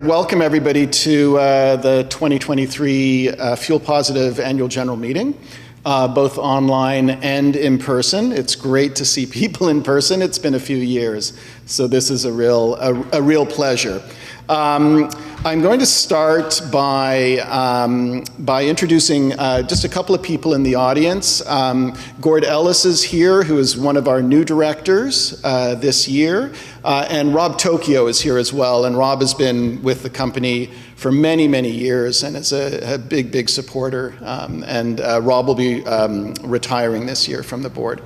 Welcome everybody to the 2023 FuelPositive Annual General Meeting, both online and in person. It's great to see people in person. It's been a few years, so this is a real pleasure. I'm going to start by introducing just a couple of people in the audience. Gord Ellis is here, who is one of our new directors this year, and Rob Tokyo is here as well. And Rob has been with the company for many, many years and is a big supporter. And Rob will be retiring this year from the board.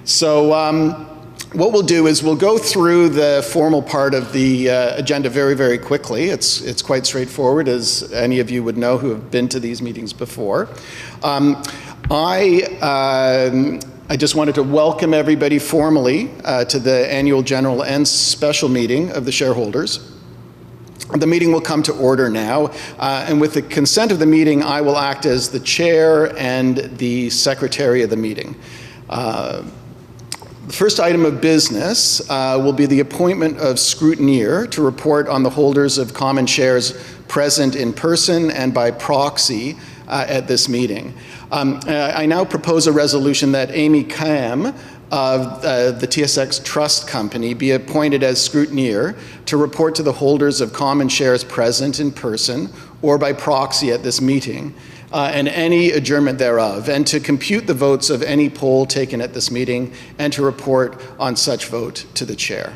So what we'll do is we'll go through the formal part of the agenda very quickly. It's quite straightforward, as any of you would know who have been to these meetings before. I just wanted to welcome everybody formally to the annual general and special meeting of the shareholders. The meeting will come to order now, and with the consent of the meeting, I will act as the chair and the secretary of the meeting. The first item of business will be the appointment of scrutineer to report on the holders of common shares present in person and by proxy at this meeting. I now propose a resolution that Amy Kam of the TSX Trust Company be appointed as scrutineer to report to the holders of common shares present in person or by proxy at this meeting, and any adjournment thereof, and to compute the votes of any poll taken at this meeting, and to report on such vote to the chair.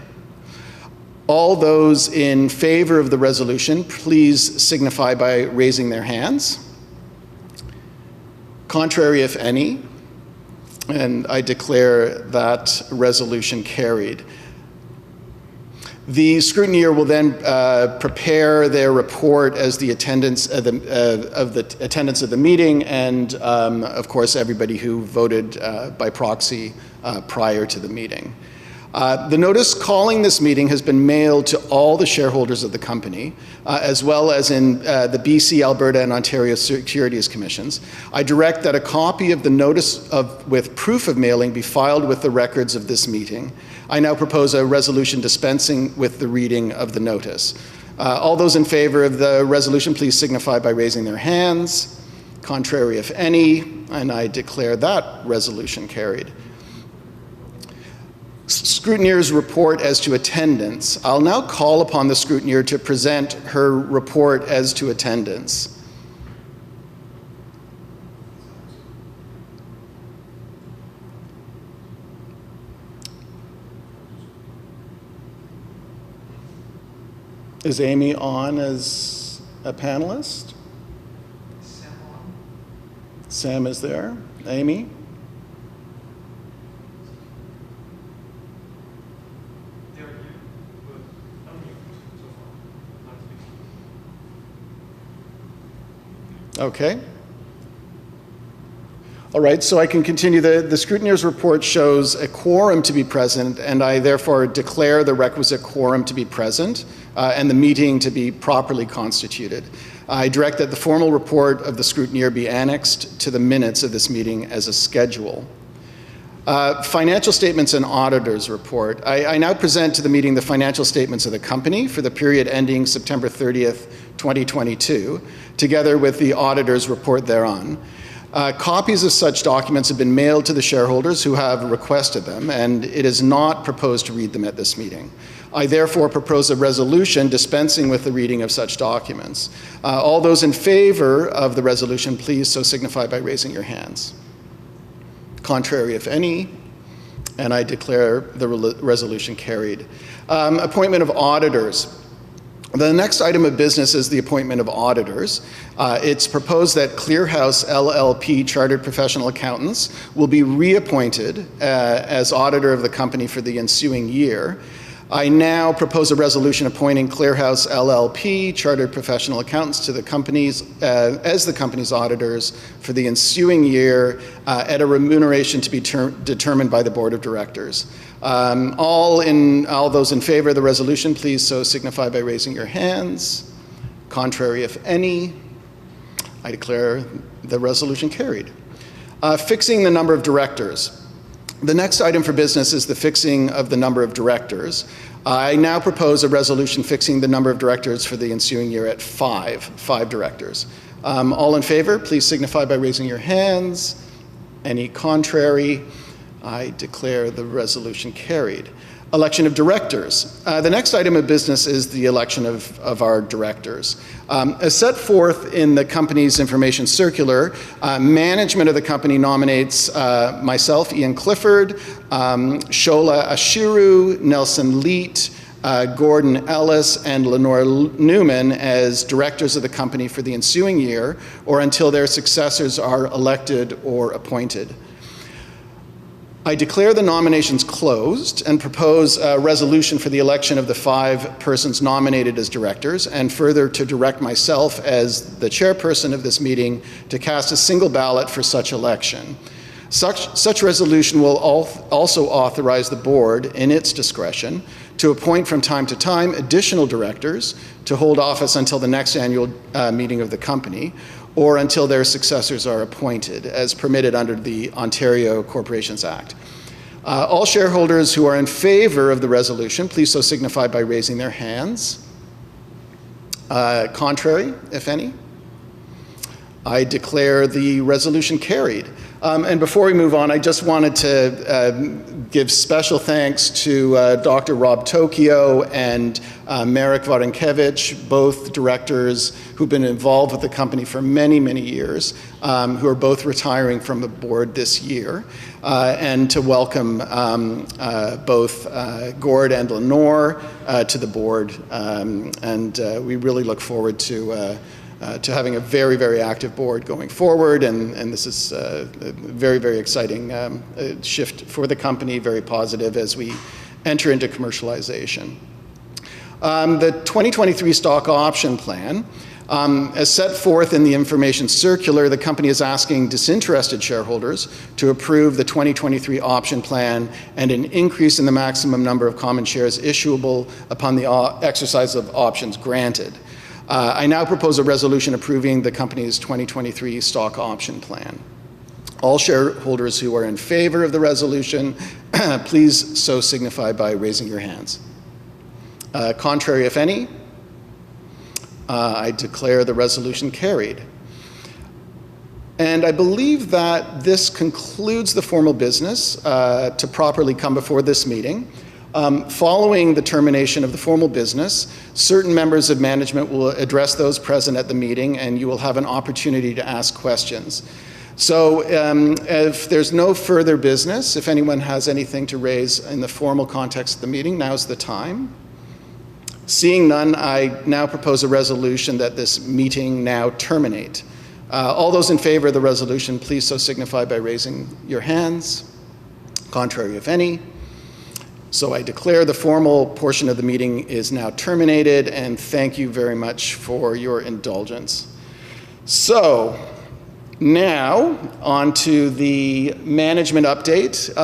All those in favor of the resolution, please signify by raising their hands. Contrary, if any, and I declare that resolution carried. The scrutineer will then prepare their report as the attendance of the meeting, and of course everybody who voted by proxy prior to the meeting. The notice calling this meeting has been mailed to all the shareholders of the company, as well as in the BC, Alberta, and Ontario Securities Commissions. I direct that a copy of the notice with proof of mailing be filed with the records of this meeting. I now propose a resolution dispensing with the reading of the notice. All those in favor of the resolution, please signify by raising their hands. Contrary, if any, and I declare that resolution carried. Scrutineer's report as to attendance. I'll now call upon the scrutineer to present her report as to attendance. Is Amy on as a panelist? Sam is there. Amy? Okay. All right, so I can continue. The scrutineer's report shows a quorum to be present, and I therefore declare the requisite quorum to be present and the meeting to be properly constituted. I direct that the formal report of the scrutineer be annexed to the minutes of this meeting as a schedule. Financial statements and auditor's report. I now present to the meeting the financial statements of the company for the period ending September 30th, 2022, together with the auditor's report thereon. Copies of such documents have been mailed to the shareholders who have requested them, and it is not proposed to read them at this meeting. I therefore propose a resolution dispensing with the reading of such documents. All those in favor of the resolution, please so signify by raising your hands. Contrary, if any, and I declare the resolution carried. Appointment of auditors. The next item of business is the appointment of auditors. It's proposed that Clearhouse LLP Chartered Professional Accountants will be reappointed as auditor of the company for the ensuing year. I now propose a resolution appointing Clearhouse LLP Chartered Professional Accountants to the company's as the company's auditors for the ensuing year at a remuneration to be determined by the board of directors. All those in favor of the resolution, please so signify by raising your hands. Contrary, if any, I declare the resolution carried. Fixing the number of directors. The next item for business is the fixing of the number of directors. I now propose a resolution fixing the number of directors for the ensuing year at five directors. All in favor, please signify by raising your hands. Any contrary? I declare the resolution carried. Election of directors. The next item of business is the election of our directors. As set forth in the company's information circular, management of the company nominates myself, Ian Clifford, Shola Ashiru, Nelson Leet, Gordon Ellis, and Lenore Newman as directors of the company for the ensuing year or until their successors are elected or appointed. I declare the nominations closed and propose a resolution for the election of the 5 persons nominated as directors, and further to direct myself as the chairperson of this meeting to cast a single ballot for such election. Such resolution will also authorize the board, in its discretion, to appoint from time to time additional directors to hold office until the next annual meeting of the company, or until their successors are appointed, as permitted under the Ontario Corporations Act. All shareholders who are in favor of the resolution, please so signify by raising their hands. Contrary, if any? I declare the resolution carried. And before we move on, I just wanted to give special thanks to Dr. Rob Tokyo and Marek Wadenkevich, both directors who've been involved with the company for many, many years, who are both retiring from the board this year, and to welcome both Gord and Lenore to the board. We really look forward to having a very, very active board going forward, and this is a very, very exciting shift for the company, very positive as we enter into commercialization. The 2023 stock option plan, as set forth in the information circular, the company is asking disinterested shareholders to approve the 2023 option plan and an increase in the maximum number of common shares issuable upon the exercise of options granted. I now propose a resolution approving the company's 2023 stock option plan. All shareholders who are in favor of the resolution, please so signify by raising your hands. Contrary, if any? I declare the resolution carried. And I believe that this concludes the formal business to properly come before this meeting. Following the termination of the formal business, certain members of management will address those present at the meeting, and you will have an opportunity to ask questions. So if there's no further business, if anyone has anything to raise in the formal context of the meeting, now's the time. Seeing none, I now propose a resolution that this meeting now terminate. All those in favor of the resolution, please so signify by raising your hands. Contrary, if any? So I declare the formal portion of the meeting is now terminated, and thank you very much for your indulgence. So now on to the management update.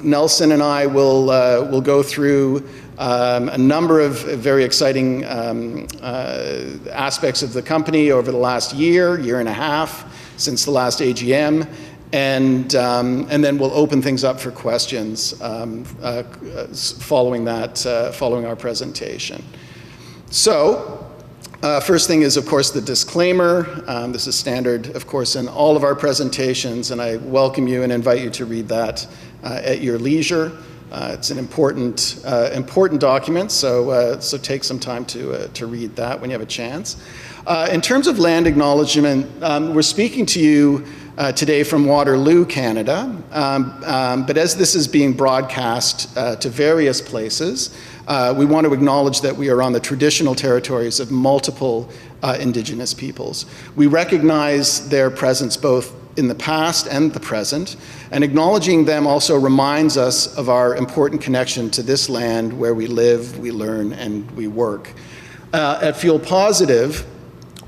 Nelson and I will go through a number of very exciting aspects of the company over the last year and a half since the last AGM. And then we'll open things up for questions following our presentation. So, first thing is, of course, the disclaimer. This is standard, of course, in all of our presentations, and I welcome you and invite you to read that at your leisure. It's an important document, so take some time to read that when you have a chance. In terms of land acknowledgement, we're speaking to you today from Waterloo, Canada, but as this is being broadcast to various places, we want to acknowledge that we are on the traditional territories of multiple Indigenous peoples. We recognize their presence both in the past and the present, and acknowledging them also reminds us of our important connection to this land where we live, we learn, and we work. At FuelPositive,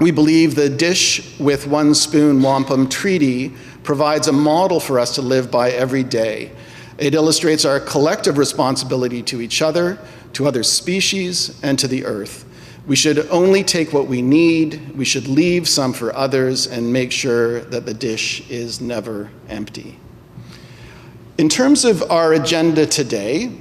we believe the dish with one spoon wampum treaty provides a model for us to live by every day. It illustrates our collective responsibility to each other, to other species, and to the earth. We should only take what we need, we should leave some for others, and make sure that the dish is never empty. In terms of our agenda today,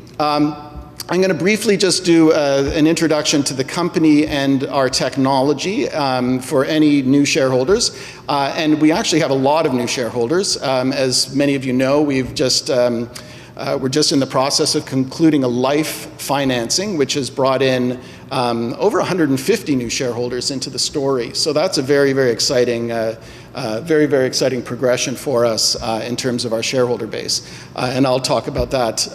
I'm going to briefly just do an introduction to the company and our technology for any new shareholders. And we actually have a lot of new shareholders. As many of you know, we're just in the process of concluding a life financing, which has brought in over 150 new shareholders into the story. So that's a very, very exciting progression for us in terms of our shareholder base. And I'll talk about that.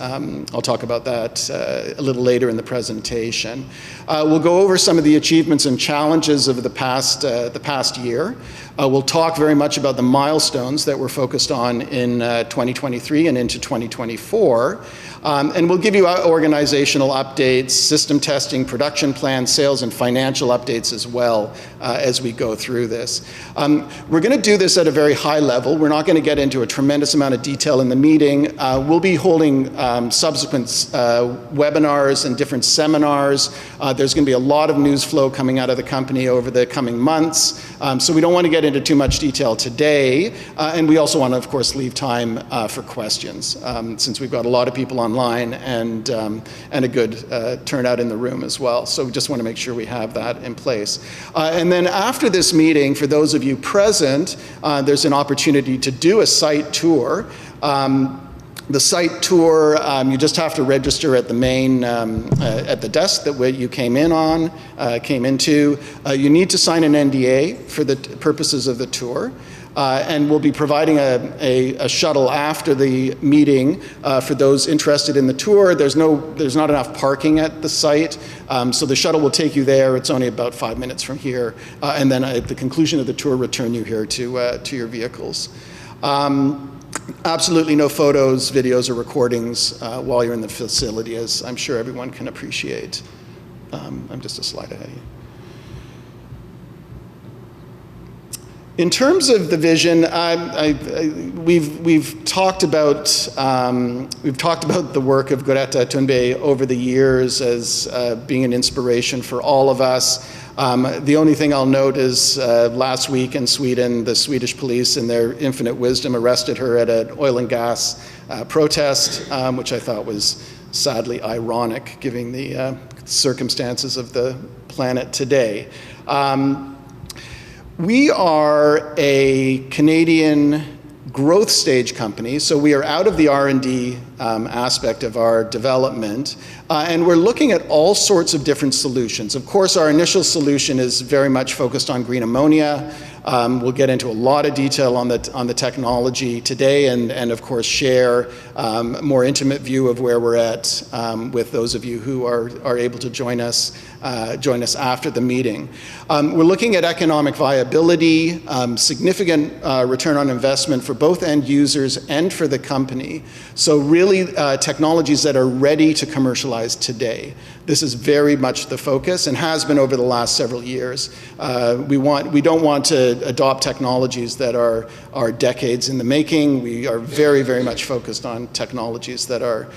A little later in the presentation. We'll go over some of the achievements and challenges of the past year. We'll talk very much about the milestones that we're focused on in 2023 and into 2024. And we'll give you organizational updates, system testing, production plans, sales, and financial updates as well as we go through this. We're going to do this at a very high level. We're not going to get into a tremendous amount of detail in the meeting. We'll be holding subsequent webinars and different seminars. There's going to be a lot of news flow coming out of the company over the coming months. So we don't want to get into too much detail today. And we also want to, of course, leave time for questions since we've got a lot of people online and a good turnout in the room as well. So we just want to make sure we have that in place. And then after this meeting, for those of you present, there's an opportunity to do a site tour. The site tour, you just have to register at the main, at the desk that you came into. You need to sign an NDA for the purposes of the tour. And we'll be providing a shuttle after the meeting for those interested in the tour. There's not enough parking at the site, so the shuttle will take you there. It's only about 5 minutes from here, and then at the conclusion of the tour, return you here to your vehicles. Absolutely no photos, videos, or recordings while you're in the facility, as I'm sure everyone can appreciate. I'm just a slide ahead of you. In terms of the vision, we've talked about the work of Greta Thunberg over the years as being an inspiration for all of us. The only thing I'll note is last week in Sweden, the Swedish police, in their infinite wisdom, arrested her at an oil and gas protest, which I thought was sadly ironic, given the circumstances of the planet today. We are a Canadian growth stage company, so we are out of the R&D aspect of our development, and we're looking at all sorts of different solutions. Of course, our initial solution is very much focused on green ammonia. We'll get into a lot of detail on the technology today, and of course share a more intimate view of where we're at with those of you who are able to join us after the meeting. We're looking at economic viability, significant return on investment for both end users and for the company. So really technologies that are ready to commercialize today. This is very much the focus and has been over the last several years. We don't want to adopt technologies that are decades in the making. We are very, very much focused on technologies that are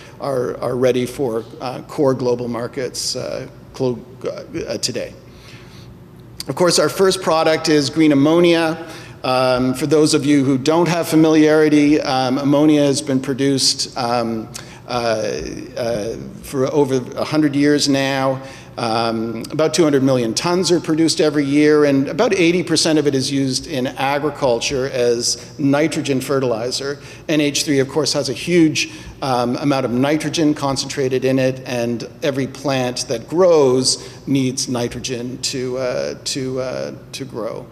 ready for core global markets today. Of course, our first product is green ammonia. For those of you who don't have familiarity, ammonia has been produced for over 100 years now. About 200 million tons are produced every year, and about 80% of it is used in agriculture as nitrogen fertilizer. NH3, of course, has a huge amount of nitrogen concentrated in it, and every plant that grows needs nitrogen to grow.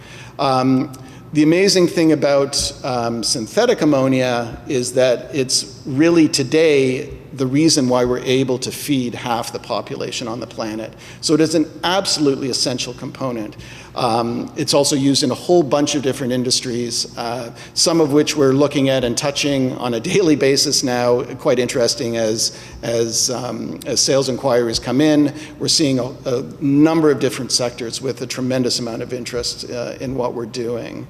The amazing thing about synthetic ammonia is that it's really today the reason why we're able to feed half the population on the planet. So it is an absolutely essential component. It's also used in a whole bunch of different industries, some of which we're looking at and touching on a daily basis now. Quite interesting as sales inquiries come in. We're seeing a number of different sectors with a tremendous amount of interest in what we're doing.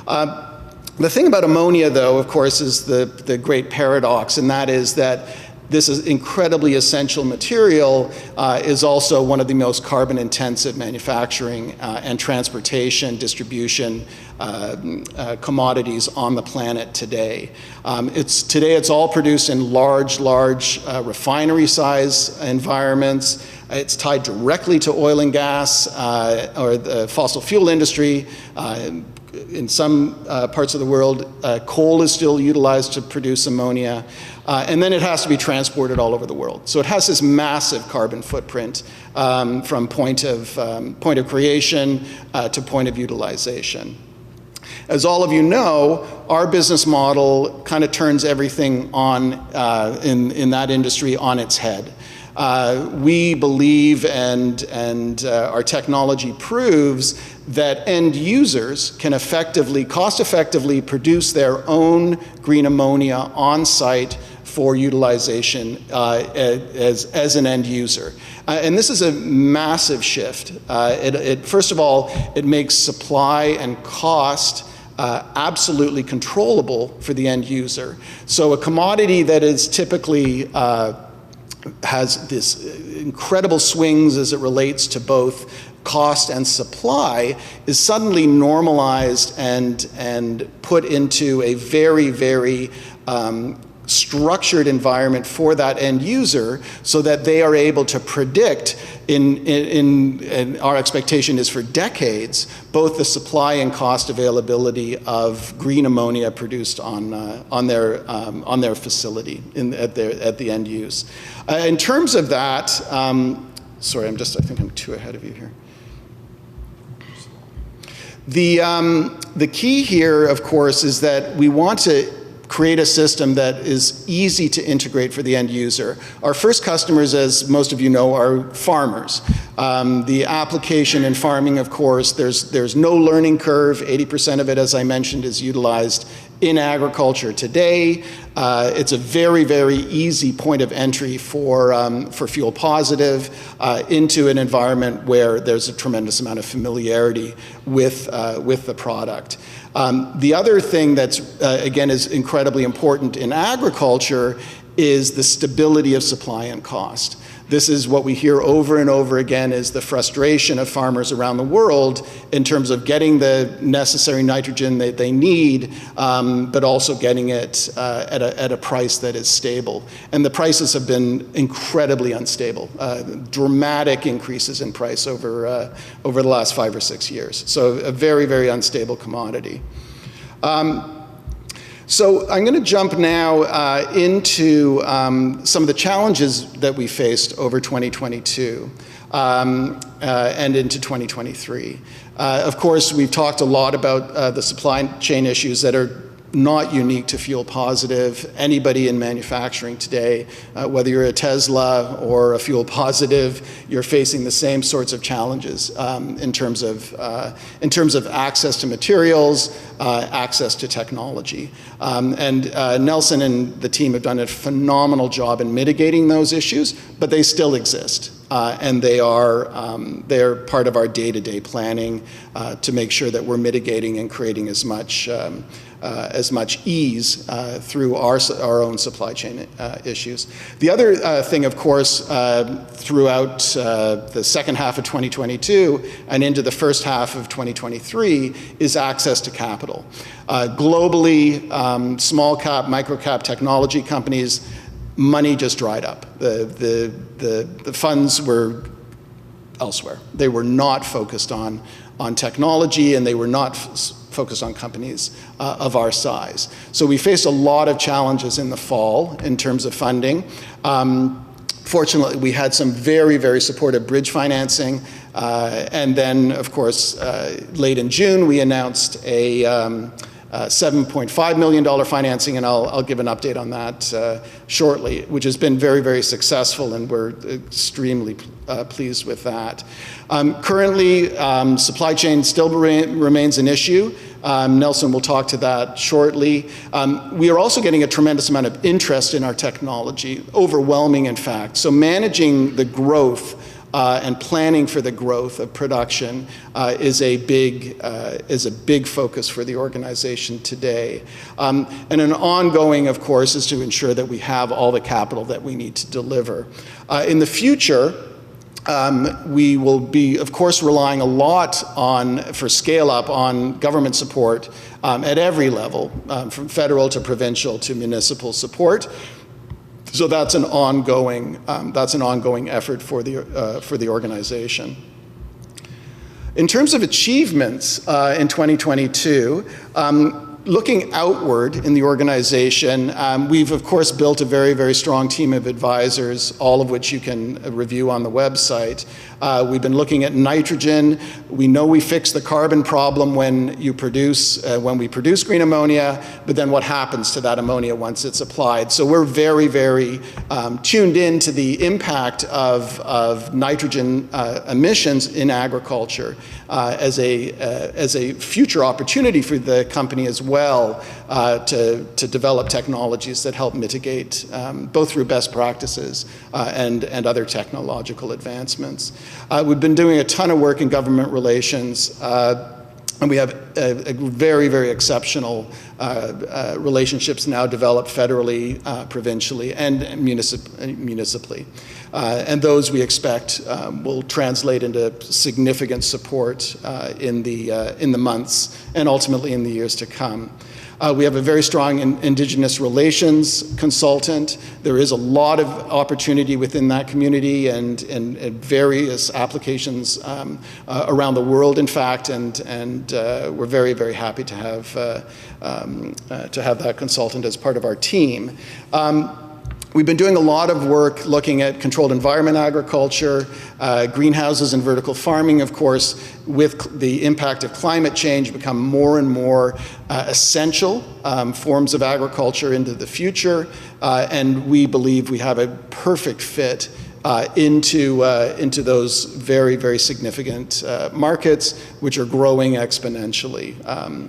The thing about ammonia, though, of course, is the great paradox, and that is that this is incredibly essential material is also one of the most carbon-intensive manufacturing and transportation, distribution commodities on the planet today. Today it's all produced in large refinery size environments. It's tied directly to oil and gas or the fossil fuel industry. In some parts of the world, coal is still utilized to produce ammonia. And then it has to be transported all over the world. So it has this massive carbon footprint from point of creation to point of utilization. As all of you know, our business model kind of turns everything on in that industry on its head. We believe, and our technology proves, that end users can cost-effectively produce their own green ammonia on site for utilization as an end user. And this is a massive shift. First of all, it makes supply and cost absolutely controllable for the end user. So a commodity that is typically has this incredible swings as it relates to both cost and supply is suddenly normalized and put into a very structured environment for that end user so that they are able to predict and our expectation is for decades, both the supply and cost availability of green ammonia produced on their facility at the end use. In terms of that, sorry, I think I'm too ahead of you here. The key here, of course, is that we want to create a system that is easy to integrate for the end user. Our first customers, as most of you know, are farmers. The application in farming, of course, there's no learning curve. 80% of it, as I mentioned, is utilized in agriculture today. It's a very easy point of entry for FuelPositive into an environment where there's a tremendous amount of familiarity with the product. The other thing that's, again, is incredibly important in agriculture is the stability of supply and cost. This is what we hear over and over again is the frustration of farmers around the world in terms of getting the necessary nitrogen that they need, but also getting it at a price that is stable. And the prices have been incredibly unstable, dramatic increases in price over the last 5 or 6 years. So a very unstable commodity. So I'm going to jump now into some of the challenges that we faced over 2022 and into 2023. Of course, we've talked a lot about the supply chain issues that are not unique to FuelPositive. Anybody in manufacturing today, whether you're a Tesla or a FuelPositive, you're facing the same sorts of challenges in terms of access to materials, access to technology. And Nelson and the team have done a phenomenal job in mitigating those issues, but they still exist. And they're part of our day-to-day planning to make sure that we're mitigating and creating as much ease through our own supply chain issues. The other thing, of course, throughout the second half of 2022 and into the first half of 2023 is access to capital. Globally, small cap, micro cap technology companies, money just dried up. The funds were elsewhere. They were not focused on technology, and they were not focused on companies of our size. So we faced a lot of challenges in the fall in terms of funding. Fortunately, we had some very supportive bridge financing. And then, of course, late in June, we announced a $7.5 million financing, and I'll give an update on that shortly, which has been very successful, and we're extremely pleased with that. Currently, supply chain still remains an issue. Nelson will talk to that shortly. We are also getting a tremendous amount of interest in our technology, overwhelming in fact. So managing the growth and planning for the growth of production is a big focus for the organization today. And an ongoing, of course, is to ensure that we have all the capital that we need to deliver. In the future, we will be, of course, relying a lot for scale-up on government support at every level, from federal to provincial to municipal support. So that's an ongoing effort for the organization. In terms of achievements in 2022, looking outward in the organization, we've of course built a very, very strong team of advisors, all of which you can review on the website. We've been looking at nitrogen. We know we fix the carbon problem when we produce green ammonia, but then what happens to that ammonia once it's applied? So we're very, very tuned in to the impact of nitrogen emissions in agriculture as a future opportunity for the company as well to develop technologies that help mitigate both through best practices and other technological advancements. We've been doing a ton of work in government relations, and we have a very, very exceptional relationships now developed federally, provincially, and municipally. And those we expect will translate into significant support in the months and ultimately in the years to come. We have a very strong Indigenous relations consultant. There is a lot of opportunity within that community and various applications around the world, in fact, and we're very, very happy to have that consultant as part of our team. We've been doing a lot of work looking at controlled environment agriculture, greenhouses and vertical farming, of course, with the impact of climate change become more and more essential forms of agriculture into the future, and we believe we have a perfect fit into those very, very significant markets, which are growing exponentially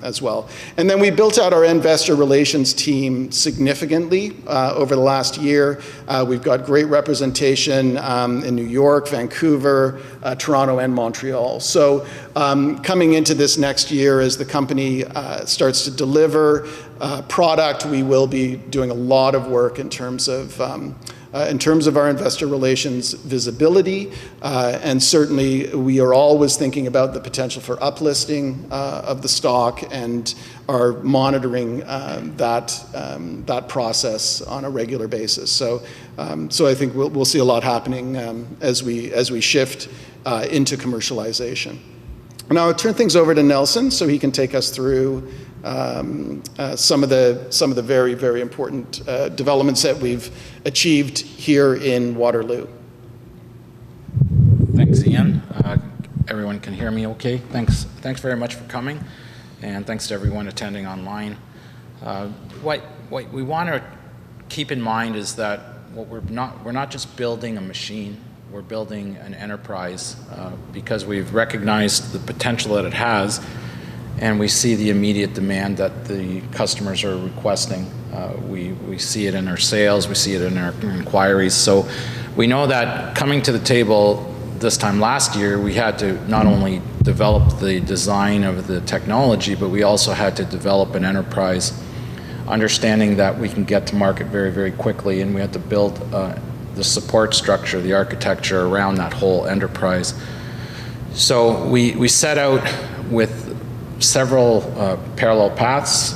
as well. And then we built out our investor relations team significantly over the last year. We've got great representation in New York, Vancouver, Toronto, and Montreal. So coming into this next year, as the company starts to deliver product, we will be doing a lot of work in terms of our investor relations visibility, and certainly we are always thinking about the potential for uplisting of the stock and are monitoring that process on a regular basis. So I think we'll see a lot happening as we shift into commercialization. Now I'll turn things over to Nelson so he can take us through some of the very, very important developments that we've achieved here in Waterloo. Thanks, Ian. Everyone can hear me okay? Thanks very much for coming, and thanks to everyone attending online. What we want to keep in mind is that we're not just building a machine. We're building an enterprise because we've recognized the potential that it has, and we see the immediate demand that the customers are requesting. We see it in our sales, we see it in our inquiries. So we know that coming to the table this time last year, we had to not only develop the design of the technology, but we also had to develop an enterprise, understanding that we can get to market very, very quickly, and we had to build the support structure, the architecture around that whole enterprise. So we set out with several parallel paths,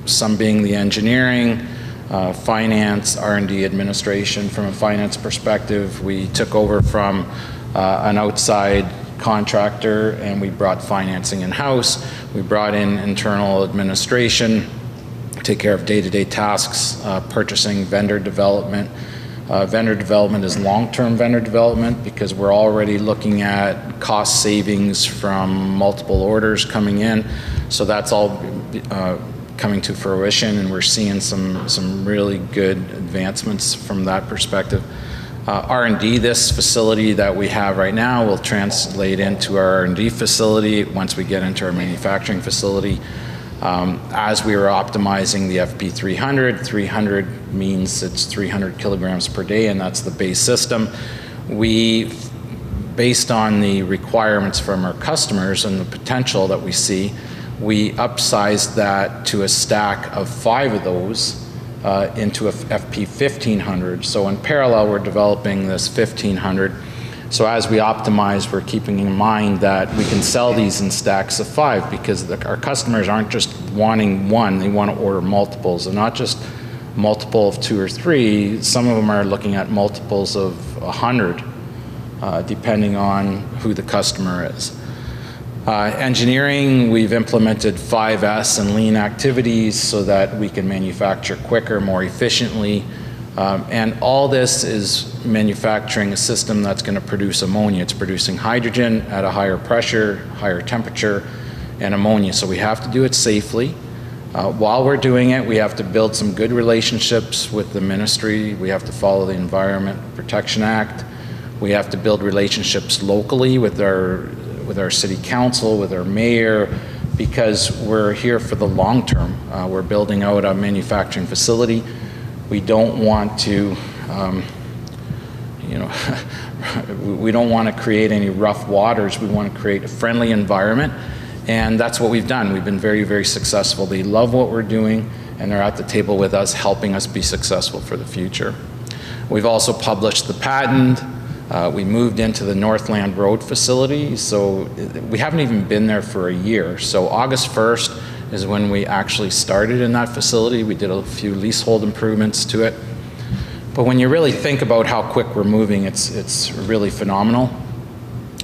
some being the engineering, finance, R&D, administration. From a finance perspective, we took over from an outside contractor and we brought financing in-house. We brought in internal administration, take care of day-to-day tasks, purchasing, vendor development. Vendor development is long-term vendor development because we're already looking at cost savings from multiple orders coming in. So that's all coming to fruition, and we're seeing some really good advancements from that perspective. R&D, this facility that we have right now will translate into our R&D facility once we get into our manufacturing facility. As we were optimizing the FP300, 300 means it's 300 kilograms per day, and that's the base system. We based on the requirements from our customers and the potential that we see, we upsized that to a stack of 5 of those into a FP 1500. So in parallel, we're developing this 1500. So as we optimize, we're keeping in mind that we can sell these in stacks of 5 because our customers aren't just wanting one, they want to order multiples, and not just multiple of 2 or 3. Some of them are looking at multiples of 100, depending on who the customer is. Engineering, we've implemented 5S and lean activities so that we can manufacture quicker, more efficiently. And all this is manufacturing a system that's going to produce ammonia. It's producing hydrogen at a higher pressure, higher temperature, and ammonia. So we have to do it safely. While we're doing it, we have to build some good relationships with the ministry. We have to follow the Environment Protection Act. We have to build relationships locally with our city council, with our mayor, because we're here for the long term. We're building out a manufacturing facility. We don't want to, we don't want to create any rough waters. We want to create a friendly environment, and that's what we've done. We've been very, very successful. They love what we're doing, and they're at the table with us, helping us be successful for the future. We've also published the patent. We moved into the Northland Road facility, so we haven't even been there for a year. So August 1st is when we actually started in that facility. We did a few leasehold improvements to it. But when you really think about how quick we're moving, it's really phenomenal.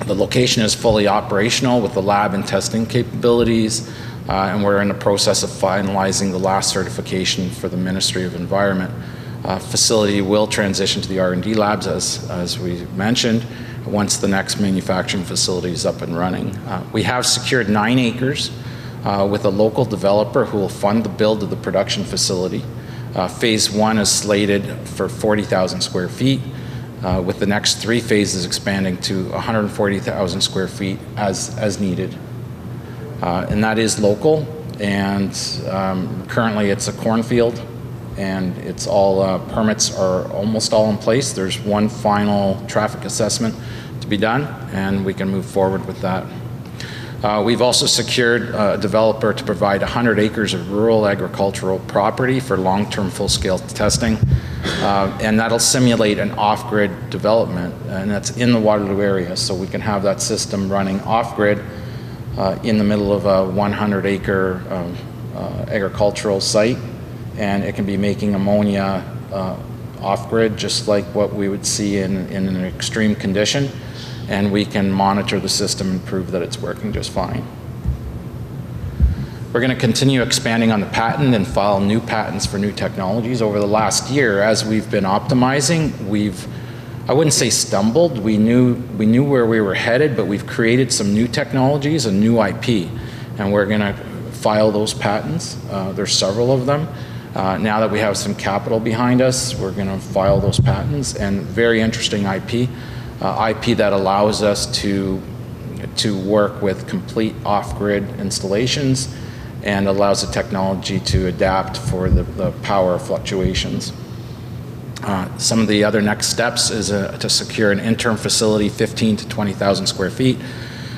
The location is fully operational with the lab and testing capabilities, and we're in the process of finalizing the last certification for the Ministry of Environment. Facility will transition to the R&D labs, as we mentioned, once the next manufacturing facility is up and running. We have secured 9 acres with a local developer who will fund the build of the production facility. Phase 1 is slated for 40,000 square feet, with the next 3 phases expanding to 140,000 square feet as needed. And that is local, and currently it's a cornfield, and it's all, permits are almost all in place. There's one final traffic assessment to be done, and we can move forward with that. We've also secured a developer to provide 100 acres of rural agricultural property for long-term full-scale testing, and that'll simulate an off-grid development, and that's in the Waterloo area, so we can have that system running off-grid in the middle of a 100-acre agricultural site, and it can be making ammonia off-grid, just like what we would see in an extreme condition. And we can monitor the system and prove that it's working just fine. We're going to continue expanding on the patent and file new patents for new technologies. Over the last year, as we've been optimizing, I wouldn't say stumbled, we knew where we were headed, but we've created some new technologies and new IP, and we're going to file those patents. There's several of them. Now that we have some capital behind us, we're going to file those patents, and very interesting IP. IP that allows us to work with complete off-grid installations and allows the technology to adapt for the power fluctuations. Some of the other next steps is to secure an interim facility, 15 to 20,000 square feet,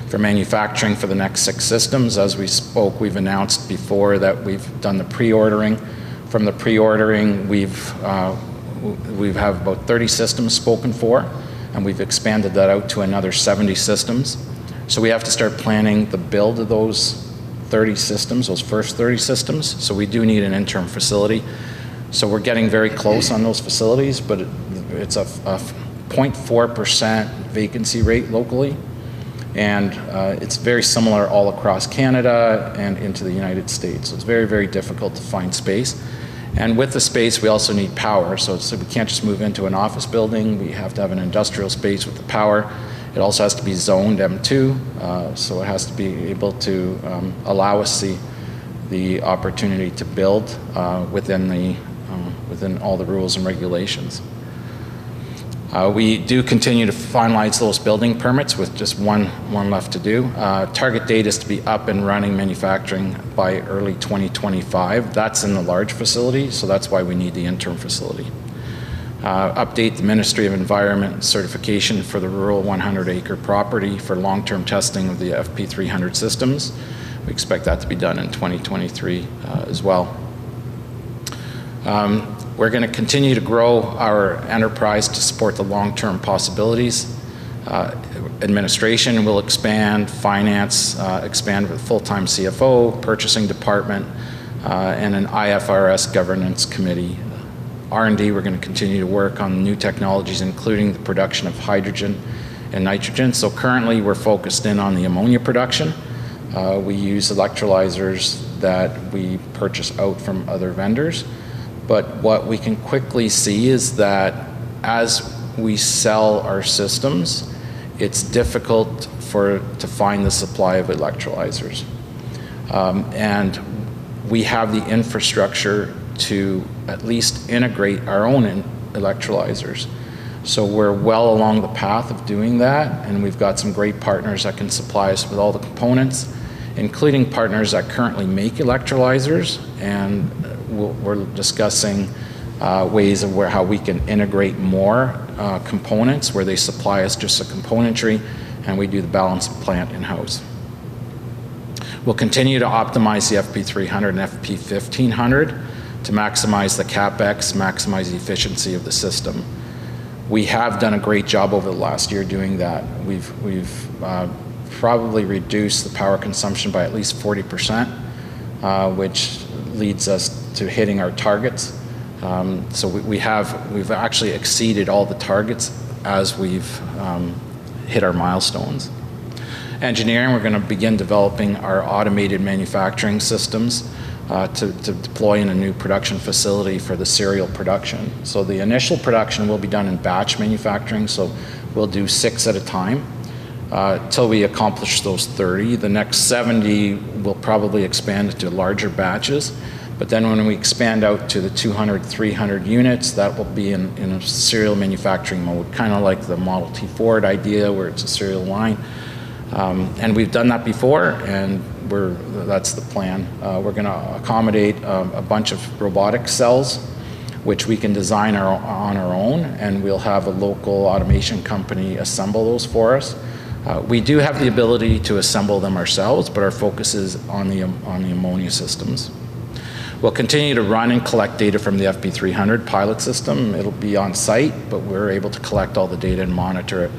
for manufacturing for the next 6 systems. As we spoke, we've announced before that we've done the pre-ordering. From the pre-ordering, we have about 30 systems spoken for, and we've expanded that out to another 70 systems. So we have to start planning the build of those 30 systems, those first 30 systems. So we do need an interim facility. So we're getting very close on those facilities, but it's a 0.4% vacancy rate locally. And it's very similar all across Canada and into the United States. So it's very, very difficult to find space. And with the space, we also need power. So we can't just move into an office building. We have to have an industrial space with the power. It also has to be zoned M2, so it has to be able to allow us the opportunity to build within all the rules and regulations. We do continue to finalize those building permits with just one left to do. Target date is to be up and running manufacturing by early 2025. That's in the large facility, so that's why we need the interim facility. update the Ministry of Environment certification for the rural 100-acre property for long-term testing of the FP300 systems. We expect that to be done in 2023 as well. We're going to continue to grow our enterprise to support the long-term possibilities. Administration will expand, finance, expand with full-time CFO, purchasing department, and an IFRS governance committee. R&D, we're going to continue to work on new technologies, including the production of hydrogen and nitrogen. So currently we're focused in on the ammonia production. We use electrolyzers that we purchase out from other vendors. But what we can quickly see is that as we sell our systems, it's difficult to find the supply of electrolyzers. And we have the infrastructure to at least integrate our own electrolyzers. So we're well along the path of doing that, and we've got some great partners that can supply us with all the components, including partners that currently make electrolyzers, and we're discussing ways of how we can integrate more components where they supply us just the componentry and we do the balance of plant in-house. We'll continue to optimize the FP300 and FP1500 to maximize the CapEx, maximize the efficiency of the system. We have done a great job over the last year doing that. We've probably reduced the power consumption by at least 40%, which leads us to hitting our targets. So we've actually exceeded all the targets as we've hit our milestones. Engineering, we're going to begin developing our automated manufacturing systems to deploy in a new production facility for the serial production. So the initial production will be done in batch manufacturing, so we'll do 6 at a time till we accomplish those 30. The next 70 will probably expand to larger batches. But then when we expand out to the 200, 300 units, that will be in a serial manufacturing mode, kind of like the Model T Ford idea where it's a serial line. And we've done that before, and that's the plan. We're going to accommodate a bunch of robotic cells, which we can design on our own, and we'll have a local automation company assemble those for us. We do have the ability to assemble them ourselves, but our focus is on the ammonia systems. We'll continue to run and collect data from the FP300 pilot system. It'll be on site, but we're able to collect all the data and monitor it.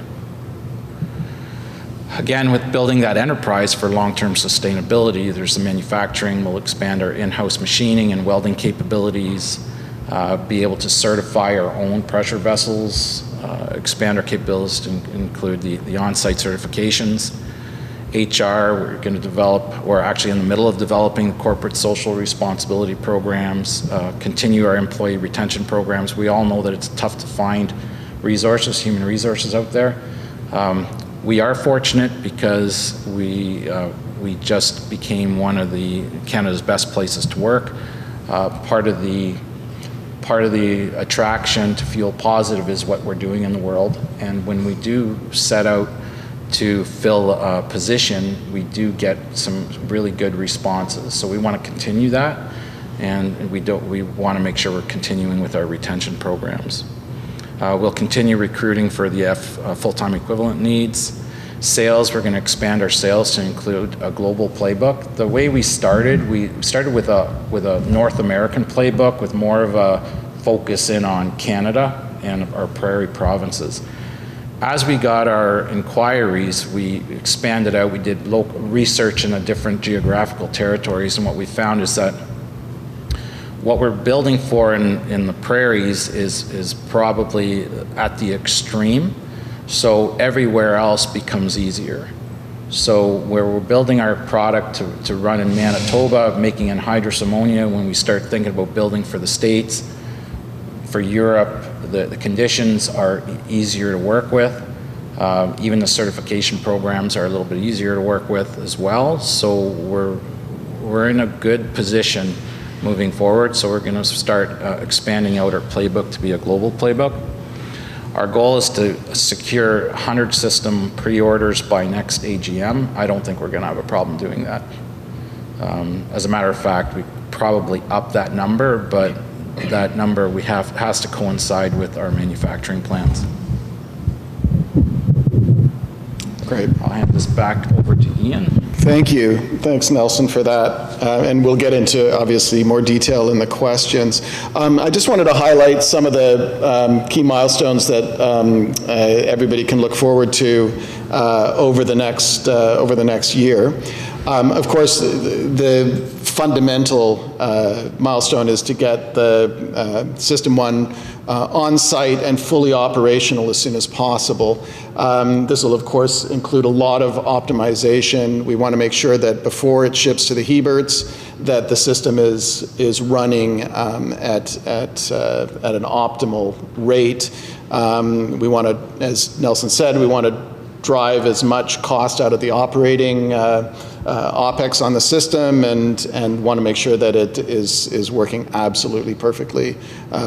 Again, with building that enterprise for long-term sustainability, there's the manufacturing. We'll expand our in-house machining and welding capabilities, be able to certify our own pressure vessels, expand our capabilities to include the on-site certifications. HR, we're going to develop, we're actually in the middle of developing corporate social responsibility programs, continue our employee retention programs. We all know that it's tough to find resources, human resources out there. We are fortunate because we just became one of Canada's best places to work. Part of the attraction to FuelPositive is what we're doing in the world, and when we do set out to fill a position, we do get some really good responses. So we want to continue that, and we want to make sure we're continuing with our retention programs. We'll continue recruiting for the full-time equivalent needs. Sales, we're going to expand our sales to include a global playbook. The way we started with a North American playbook with more of a focus in on Canada and our prairie provinces. As we got our inquiries, we expanded out. We did local research in the different geographical territories, and what we found is that what we're building for in the prairies is probably at the extreme, so everywhere else becomes easier. So where we're building our product to run in Manitoba, making anhydrous ammonia, when we start thinking about building for the States, for Europe, the conditions are easier to work with. Even the certification programs are a little bit easier to work with as well. So we're in a good position moving forward. So we're going to start expanding out our playbook to be a global playbook. Our goal is to secure 100 system pre-orders by next AGM. I don't think we're going to have a problem doing that. As a matter of fact, we probably up that number, but that number has to coincide with our manufacturing plans. Great. I'll hand this back over to Ian. Thank you. Thanks, Nelson, for that. And we'll get into, obviously, more detail in the questions. I just wanted to highlight some of the key milestones that everybody can look forward to over the next year. Of course, the fundamental milestone is to get the System 1 on site and fully operational as soon as possible. This will, of course, include a lot of optimization. We want to make sure that before it ships to the Heberts, that the system is running at an optimal rate. We want to, as Nelson said, we want to drive as much cost out of the operating OPEX on the system, and want to make sure that it is working absolutely perfectly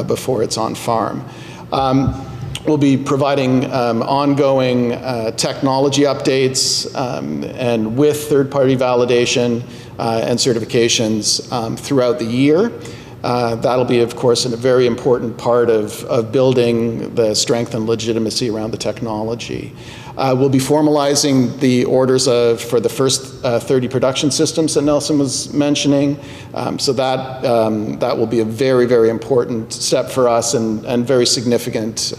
before it's on farm. We'll be providing ongoing technology updates and with third-party validation and certifications throughout the year. That'll be, of course, a very important part of building the strength and legitimacy around the technology. We'll be formalizing the orders for the first 30 production systems that Nelson was mentioning. So that will be a very, very important step for us, and very significant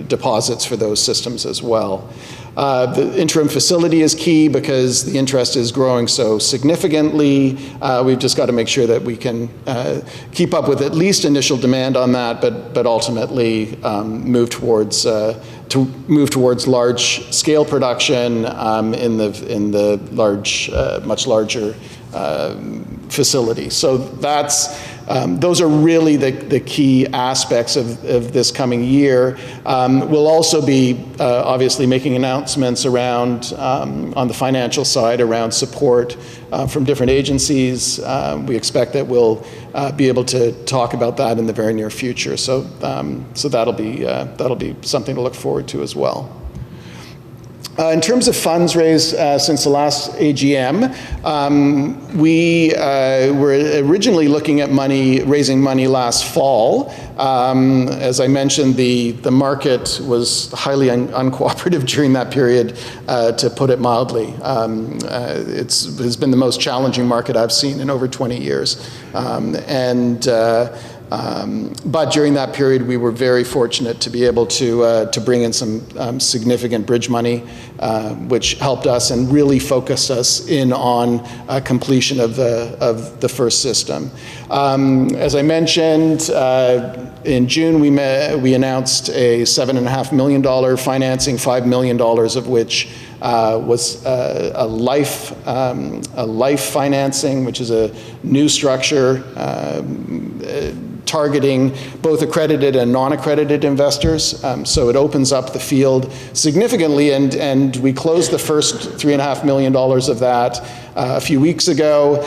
deposits for those systems as well. The interim facility is key because the interest is growing so significantly. We've just got to make sure that we can keep up with at least initial demand on that, but ultimately move towards large scale production in the much larger facility. So those are really the key aspects of this coming year. We'll also be obviously making announcements around, on the financial side, around support from different agencies. We expect that we'll be able to talk about that in the very near future. So that'll be something to look forward to as well. In terms of funds raised since the last AGM, we were originally looking at raising money last fall. As I mentioned, the market was highly uncooperative during that period, to put it mildly. It has been the most challenging market I've seen in over 20 years. But during that period, we were very fortunate to be able to bring in some significant bridge money, which helped us and really focused us in on completion of the first system. As I mentioned, in June we announced a $7.5 million financing, $5 million of which was a life financing, which is a new structure targeting both accredited and non-accredited investors. So it opens up the field significantly, and we closed the first $3.5 million of that a few weeks ago.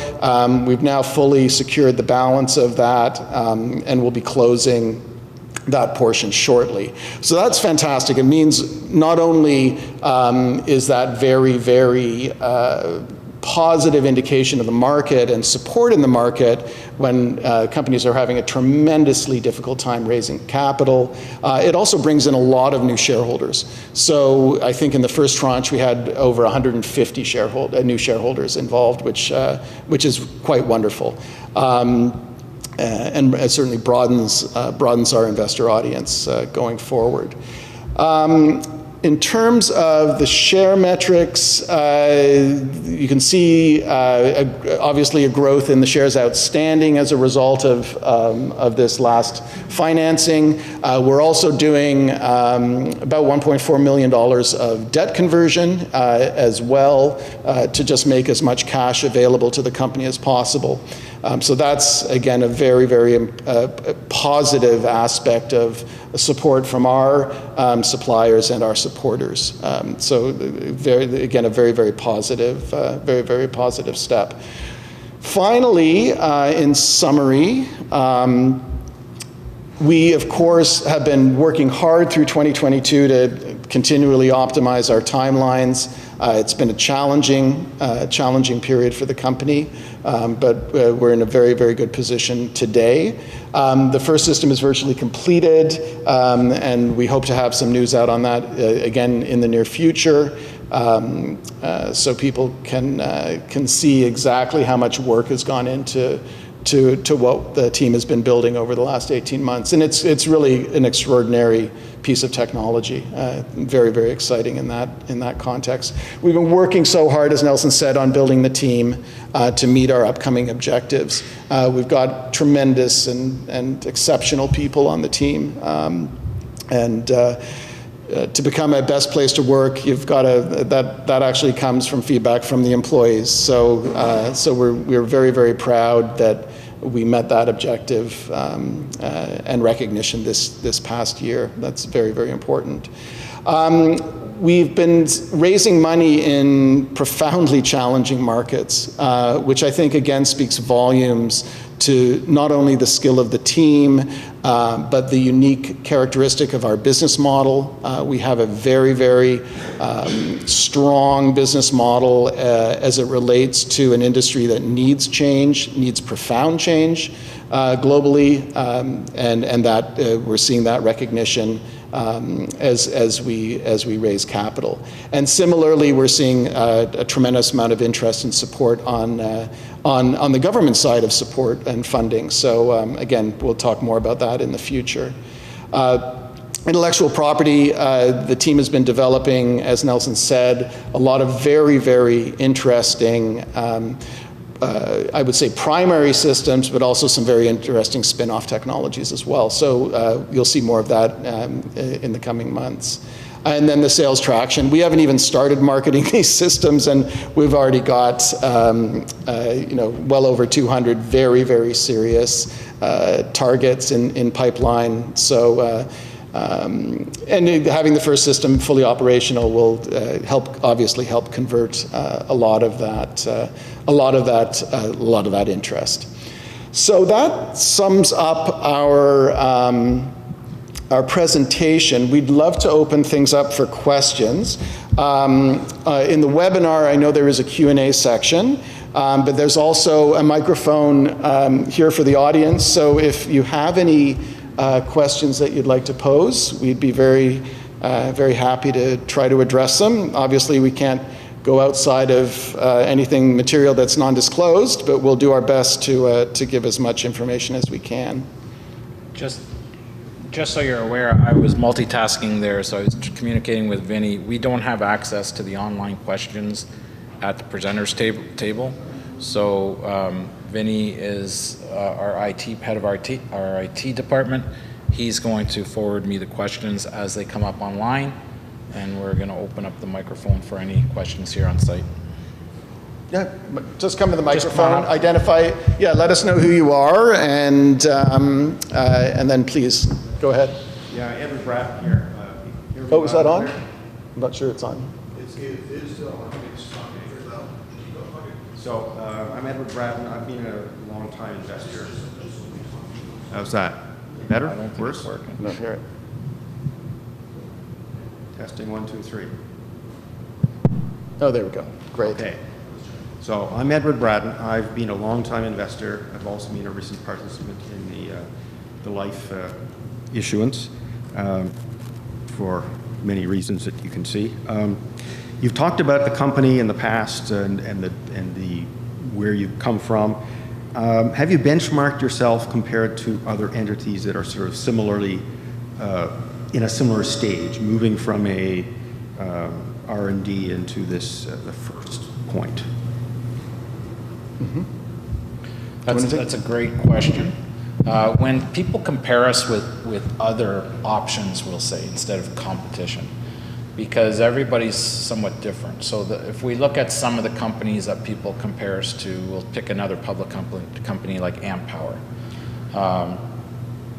We've now fully secured the balance of that, and we'll be closing that portion shortly. So that's fantastic. It means not only is that very, very positive indication of the market and support in the market when companies are having a tremendously difficult time raising capital, it also brings in a lot of new shareholders. So I think in the first tranche we had over 150 new shareholders involved, which is quite wonderful. And certainly broadens our investor audience going forward. In terms of the share metrics, you can see obviously a growth in the shares outstanding as a result of this last financing. We're also doing about $1.4 million of debt conversion as well, to just make as much cash available to the company as possible. So that's, again, a very, very positive aspect of support from our suppliers and our supporters. So again, a very, very positive, very positive step. Finally, in summary, we, of course, have been working hard through 2022 to continually optimize our timelines. It's been a challenging period for the company, but we're in a very, very good position today. The first system is virtually completed, and we hope to have some news out on that again in the near future, so people can see exactly how much work has gone into what the team has been building over the last 18 months. And it's really an extraordinary piece of technology. Very, very exciting in that context. We've been working so hard, as Nelson said, on building the team to meet our upcoming objectives. We've got tremendous and exceptional people on the team. To become a best place to work, you've got that actually comes from feedback from the employees. So we're very, very proud that we met that objective and recognition this past year. That's very, very important. We've been raising money in profoundly challenging markets, which I think again speaks volumes to not only the skill of the team, but the unique characteristic of our business model. We have a very, very strong business model as it relates to an industry that needs change, needs profound change globally, and that we're seeing that recognition as we raise capital. And similarly, we're seeing a tremendous amount of interest and support on the government side of support and funding. So again, we'll talk more about that in the future. Intellectual property, the team has been developing, as Nelson said, a lot of very, very interesting I would say primary systems, but also some very interesting spin-off technologies as well. So you'll see more of that in the coming months. And then the sales traction. We haven't even started marketing these systems, and we've already got well over 200 very, very serious targets in pipeline. So and having the first system fully operational will obviously help convert a lot of that interest. So that sums up our presentation. We'd love to open things up for questions. In the webinar, I know there is a Q&A section, but there's also a microphone here for the audience. So if you have any questions that you'd like to pose, we'd be very, very happy to try to address them. Obviously, we can't go outside of anything material that's non-disclosed, but we'll do our best to give as much information as we can. Just so you're aware, I was multitasking there, so I was communicating with Vinny. We don't have access to the online questions at the presenters table. So Vinny is our head of our IT department. He's going to forward me the questions as they come up online, and we're going to open up the microphone for any questions here on site. Yeah, just come to the microphone, identify, let us know who you are, and then please go ahead. Yeah, Edward Bratton here. Oh, is that on? I'm not sure it's on. It is still on. It's on. So I'm Edward Bratton. I've been a long-time investor. How's that? Better? I don't think Worse? it's working. I don't hear it. Testing 1, 2, 3. Oh, there we go. Great. Okay. So I'm Edward Bratton. I've been a long-time investor. I've also been a recent participant in the life issuance for many reasons that you can see. You've talked about the company in the past and where you've come from. Have you benchmarked yourself compared to other entities that are sort of similarly in a similar stage, moving from a R&D into this the first point? Mm-hmm. That's a great question. When people compare us with other options, we'll say, instead of competition, because everybody's somewhat different. So if we look at some of the companies that people compare us to, we'll pick another public company like Ampower.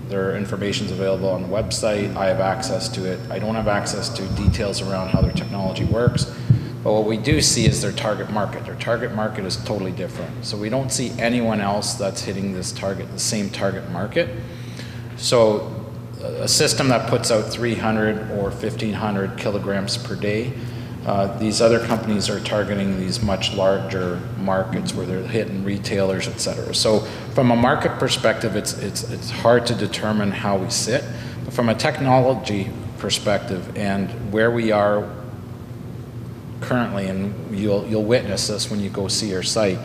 Their information's available on the website. I have access to it. I don't have access to details around how their technology works, but what we do see is their target market. Their target market is totally different. So we don't see anyone else that's hitting this target, the same target market. So a system that puts out 300 or 1,500 kilograms per day. These other companies are targeting these much larger markets where they're hitting retailers, et cetera. So from a market perspective, it's hard to determine how we sit. But from a technology perspective and where we are currently, and you'll witness this when you go see our site,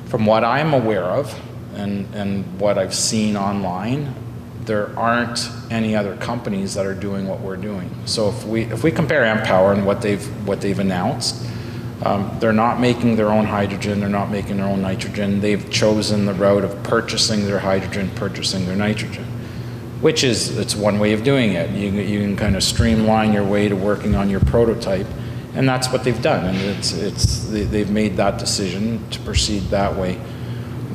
from what I'm aware of and what I've seen online, there aren't any other companies that are doing what we're doing. So if we compare Empower and what they've announced, they're not making their own hydrogen, they're not making their own nitrogen. They've chosen the route of purchasing their hydrogen, purchasing their nitrogen, which it's one way of doing it. You can kind of streamline your way to working on your prototype, and that's what they've done. And they've made that decision to proceed that way.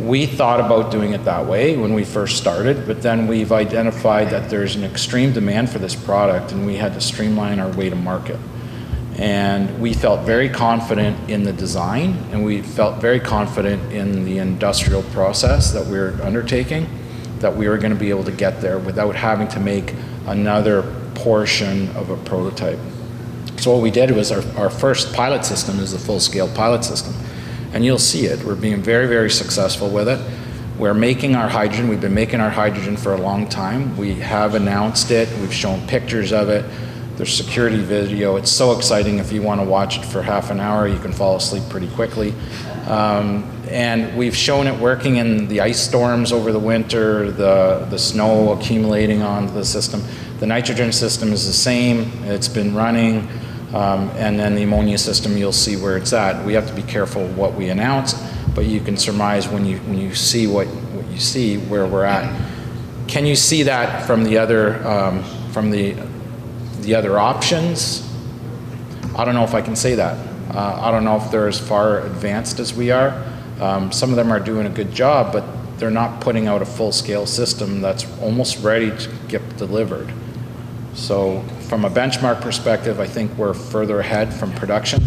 We thought about doing it that way when we first started, but then we've identified that there's an extreme demand for this product and we had to streamline our way to market. And we felt very confident in the design, and we felt very confident in the industrial process that we were undertaking, that we were going to be able to get there without having to make another portion of a prototype. So what we did was our first pilot system is a full-scale pilot system. And you'll see it. We're being very, very successful with it. We're making our hydrogen. We've been making our hydrogen for a long time. We have announced it. We've shown pictures of it. There's security video. It's so exciting. If you want to watch it for half an hour, you can fall asleep pretty quickly. And we've shown it working in the ice storms over the winter, the snow accumulating on the system. The nitrogen system is the same. It's been running. And then the ammonia system, you'll see where it's at. We have to be careful what we announce, but you can surmise when you see what you see where we're at. Can you see that from the other options? I don't know if I can say that. I don't know if they're as far advanced as we are. Some of them are doing a good job, but they're not putting out a full-scale system that's almost ready to get delivered. So from a benchmark perspective, I think we're further ahead from production.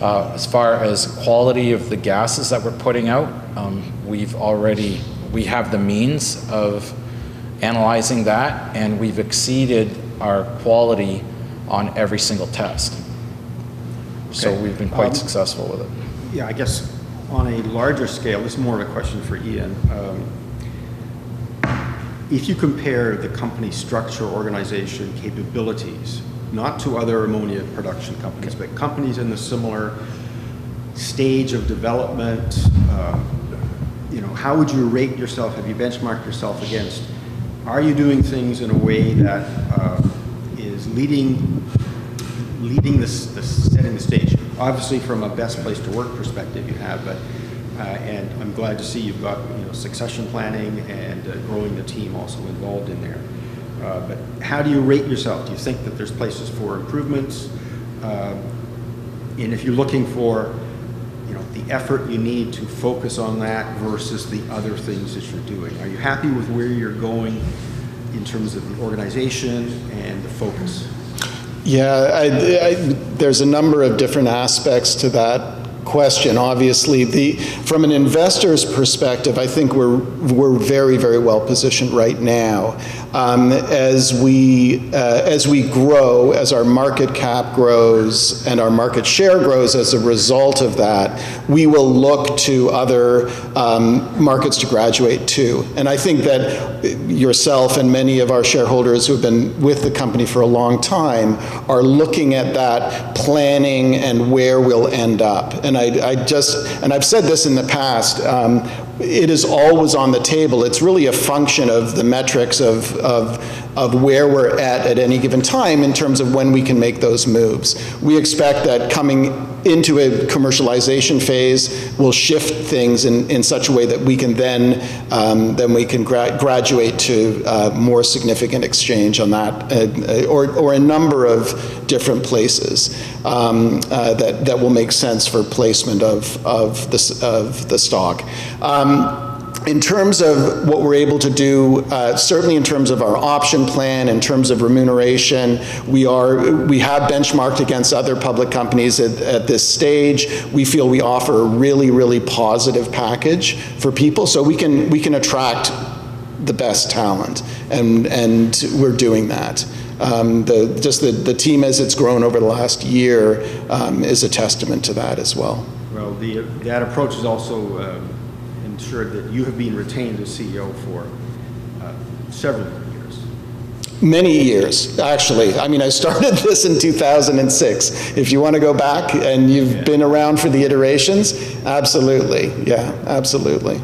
As far as quality of the gases that we're putting out, we have the means of analyzing that, and we've exceeded our quality on every single test. Okay. So we've been quite successful with it. Yeah, I guess on a larger scale, this is more of a question for Ian. If you compare the company's structure, organization, capabilities, not to other ammonia production companies, but companies in the similar stage of development, how would you rate yourself? Have you benchmarked yourself against? Are you doing things in a way that is setting the stage? Obviously, from a best place to work perspective, you have, but and I'm glad to see you've got succession planning and growing the team also involved in there. But how do you rate yourself? Do you think that there's places for improvements? And if you're looking for the effort you need to focus on that versus the other things that you're doing, are you happy with where you're going in terms of the organization and the focus? Yeah, there's a number of different aspects to that question. Obviously, from an investor's perspective, I think we're very, very well positioned right now. As we grow, as our market cap grows and our market share grows as a result of that, we will look to other markets to graduate to. And I think that yourself and many of our shareholders who have been with the company for a long time are looking at that planning and where we'll end up. And I've said this in the past, it is always on the table. It's really a function of the metrics of where we're at any given time in terms of when we can make those moves. We expect that coming into a commercialization phase will shift things in such a way that we can then we can graduate to more significant exchange on that, or a number of different places that will make sense for placement of the stock. In terms of what we're able to do, certainly in terms of our option plan, in terms of remuneration, we have benchmarked against other public companies at this stage. We feel we offer a really, really positive package for people, so we can attract the best talent, and we're doing that. The team as it's grown over the last year is a testament to that as well. Well, that approach has also ensured that you have been retained as CEO for several years. Many years, actually. I mean, I started this in 2006. If you want to go back and you've been around for the iterations, absolutely. Yeah, absolutely.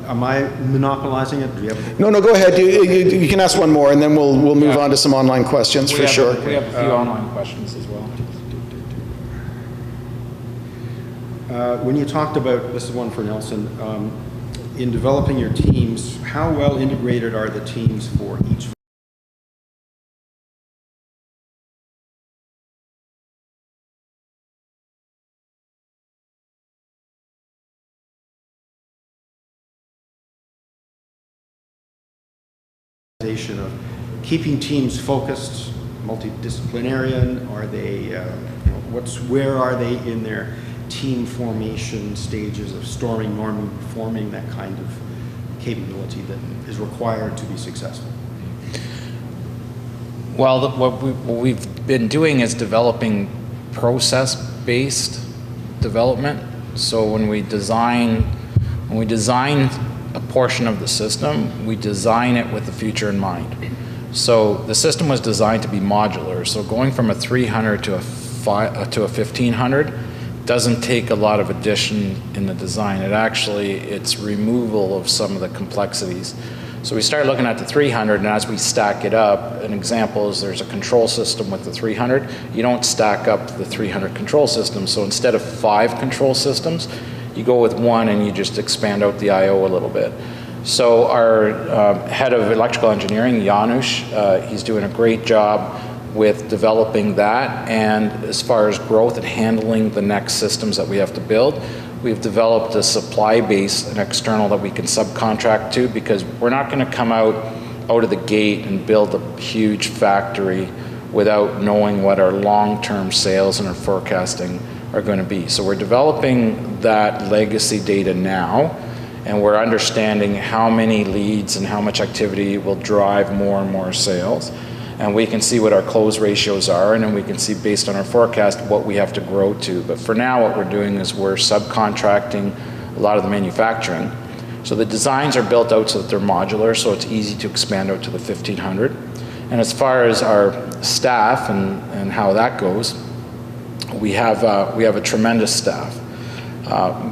Am I monopolizing it? Do you have No, go ahead. You can ask one more, and then we'll move on to some online questions for sure. We have a few online questions as well. When you talked about, this is one for Nelson, in developing your teams, how well integrated are the teams for each? Of keeping teams focused, multidisciplinarian? Are they, where are they in their team formation stages of storming, norming, forming that kind of capability that is required to be successful? Well, what we've been doing is developing process-based development. So when we design a portion of the system, we design it with the future in mind. So the system was designed to be modular. So going from a 300 to a 1500 doesn't take a lot of addition in the design. It's removal of some of the complexities. So we started looking at the 300, and as we stack it up, an example is there's a control system with the 300. You don't stack up the 300 control systems. So instead of 5 control systems, you go with 1 and you just expand out the I/O a little bit. So our head of electrical engineering, Janusz, he's doing a great job with developing that. And as far as growth and handling the next systems that we have to build, we've developed a supply base, an external that we can subcontract to, because we're not going to come out of the gate and build a huge factory without knowing what our long-term sales and our forecasting are going to be. So we're developing that legacy data now, and we're understanding how many leads and how much activity will drive more and more sales. And we can see what our close ratios are, and then we can see based on our forecast what we have to grow to. But for now, what we're doing is we're subcontracting a lot of the manufacturing. So the designs are built out so that they're modular, so it's easy to expand out to the 1500. And as far as our staff and how that goes, we have a tremendous staff,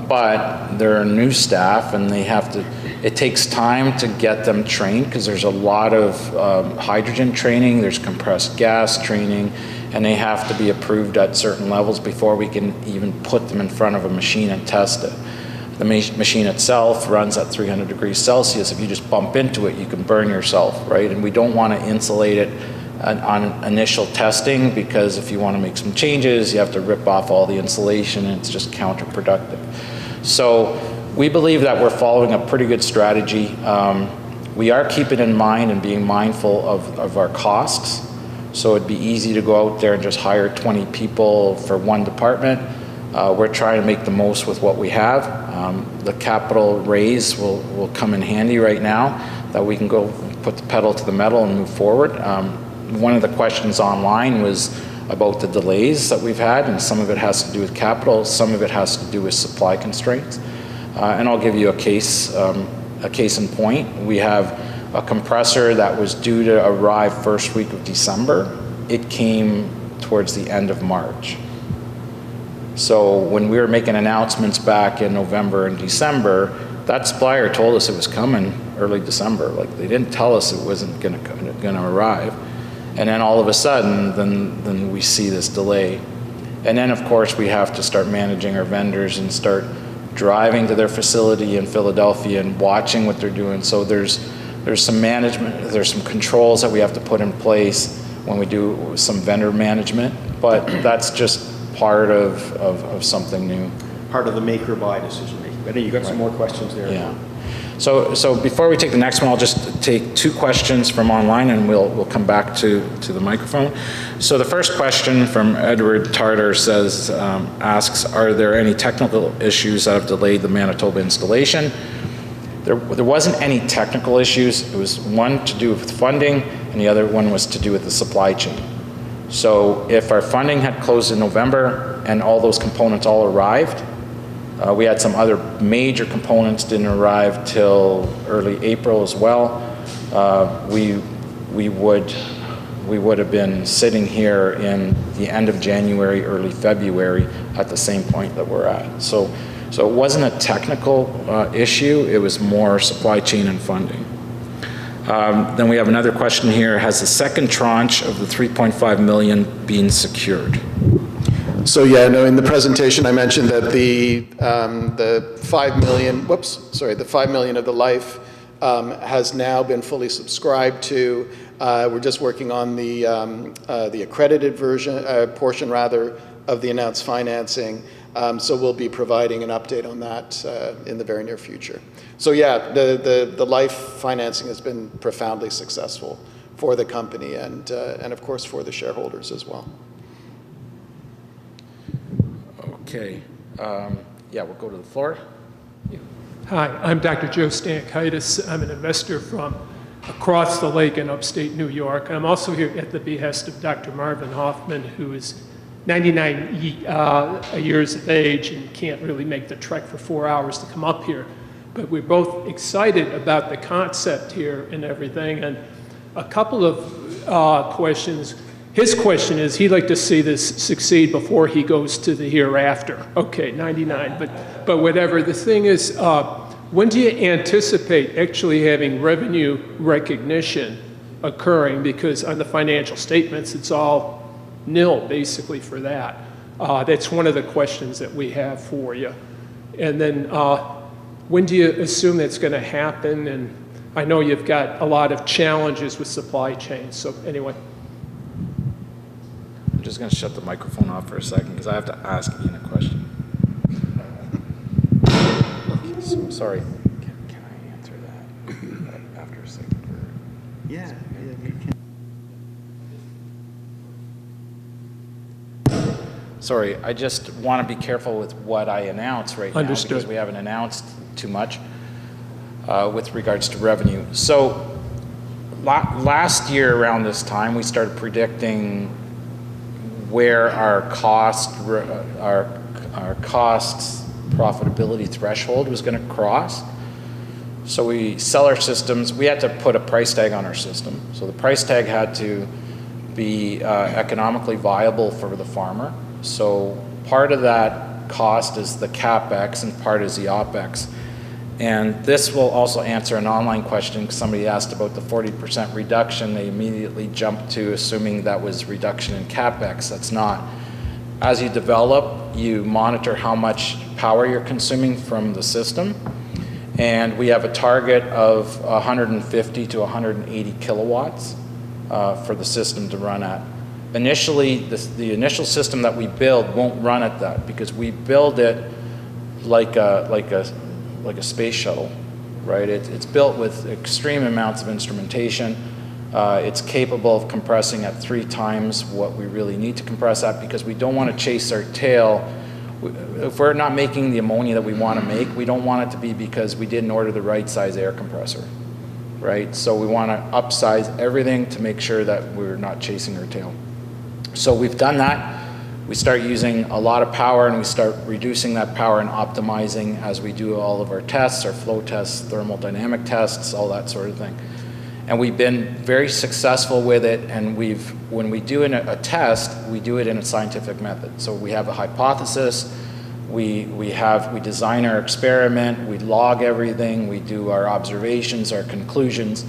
but they're new staff, and it takes time to get them trained, because there's a lot of hydrogen training, there's compressed gas training, and they have to be approved at certain levels before we can even put them in front of a machine and test it. The machine itself runs at 300 degrees Celsius. If you just bump into it, you can burn yourself, right? And we don't want to insulate it on initial testing, because if you want to make some changes, you have to rip off all the insulation, and it's just counterproductive. So we believe that we're following a pretty good strategy. We are keeping in mind and being mindful of our costs. So it'd be easy to go out there and just hire 20 people for one department. We're trying to make the most with what we have. The capital raise will come in handy right now, that we can go put the pedal to the metal and move forward. One of the questions online was about the delays that we've had, and some of it has to do with capital, some of it has to do with supply constraints. And I'll give you a case in point. We have a compressor that was due to arrive first week of December. It came towards the end of March. So when we were making announcements back in November and December, that supplier told us it was coming early December. Like, they didn't tell us it wasn't going to arrive. And then all of a sudden, then we see this delay. And then, of course, we have to start managing our vendors and start driving to their facility in Philadelphia and watching what they're doing. So there's some management, there's some controls that we have to put in place when we do some vendor management. But that's just part of something new. Part of the make or buy decision making. But you got some more questions there. Yeah. So before we take the next one, I'll just take 2 questions from online, and we'll come back to the microphone. So the first question from Edward Tartar asks, are there any technical issues that have delayed the Manitoba installation? There wasn't any technical issues. It was one to do with funding, and the other one was to do with the supply chain. So if our funding had closed in November and all those components all arrived, we had some other major components didn't arrive till early April as well. We would have been sitting here in the end of January, early February at the same point that we're at. So it wasn't a technical issue, it was more supply chain and funding. Then we have another question here. Has the second tranche of the 3.5 million been secured? So yeah, no, in the presentation I mentioned that the 5 million, the 5 million of the life has now been fully subscribed to. We're just working on the accredited version, portion rather, of the announced financing. So we'll be providing an update on that in the very near future. So yeah, the life financing has been profoundly successful for the company and of course for the shareholders as well. Okay, yeah, we'll go to the floor. Hi, I'm Dr. Joe Stankitis. I'm an investor from across the lake in upstate New York. I'm also here at the behest of Dr. Marvin Hoffman, who is 99 years of age and can't really make the trek for 4 hours to come up here. But we're both excited about the concept here and everything. And a couple of questions. His question is, he'd like to see this succeed before he goes to the hereafter. Okay, 99, but whatever. The thing is, when do you anticipate actually having revenue recognition occurring? Because on the financial statements, it's all nil, basically, for that. That's one of the questions that we have for you. And then, when do you assume that's going to happen? And I know you've got a lot of challenges with supply chain, so anyway. I'm just going to shut the microphone off for a second because I have to ask Ian a question. Okay, so, sorry. Can I answer that after a second? Yeah, you can. Sorry, I just want to be careful with what I announce right now because we haven't announced too much with regards to revenue. So last year around this time, we started predicting where our costs profitability threshold was going to cross. So we sell our systems. We had to put a price tag on our system. So the price tag had to be economically viable for the farmer. So part of that cost is the CapEx and part is the OpEx. And this will also answer an online question because somebody asked about the 40% reduction. They immediately jumped to assuming that was reduction in CapEx. That's not. As you develop, you monitor how much power you're consuming from the system. And we have a target of 150 to 180 kilowatts for the system to run at. Initially, the initial system that we build won't run at that because we build it like a space shuttle, right? It's built with extreme amounts of instrumentation. It's capable of compressing at 3 times what we really need to compress at because we don't want to chase our tail. If we're not making the ammonia that we want to make, we don't want it to be because we didn't order the right size air compressor, right? So we want to upsize everything to make sure that we're not chasing our tail. So we've done that. We start using a lot of power and we start reducing that power and optimizing as we do all of our tests, our flow tests, thermodynamic tests, all that sort of thing. And we've been very successful with it, and when we do a test, we do it in a scientific method. So we have a hypothesis, we design our experiment, we log everything, we do our observations, our conclusions,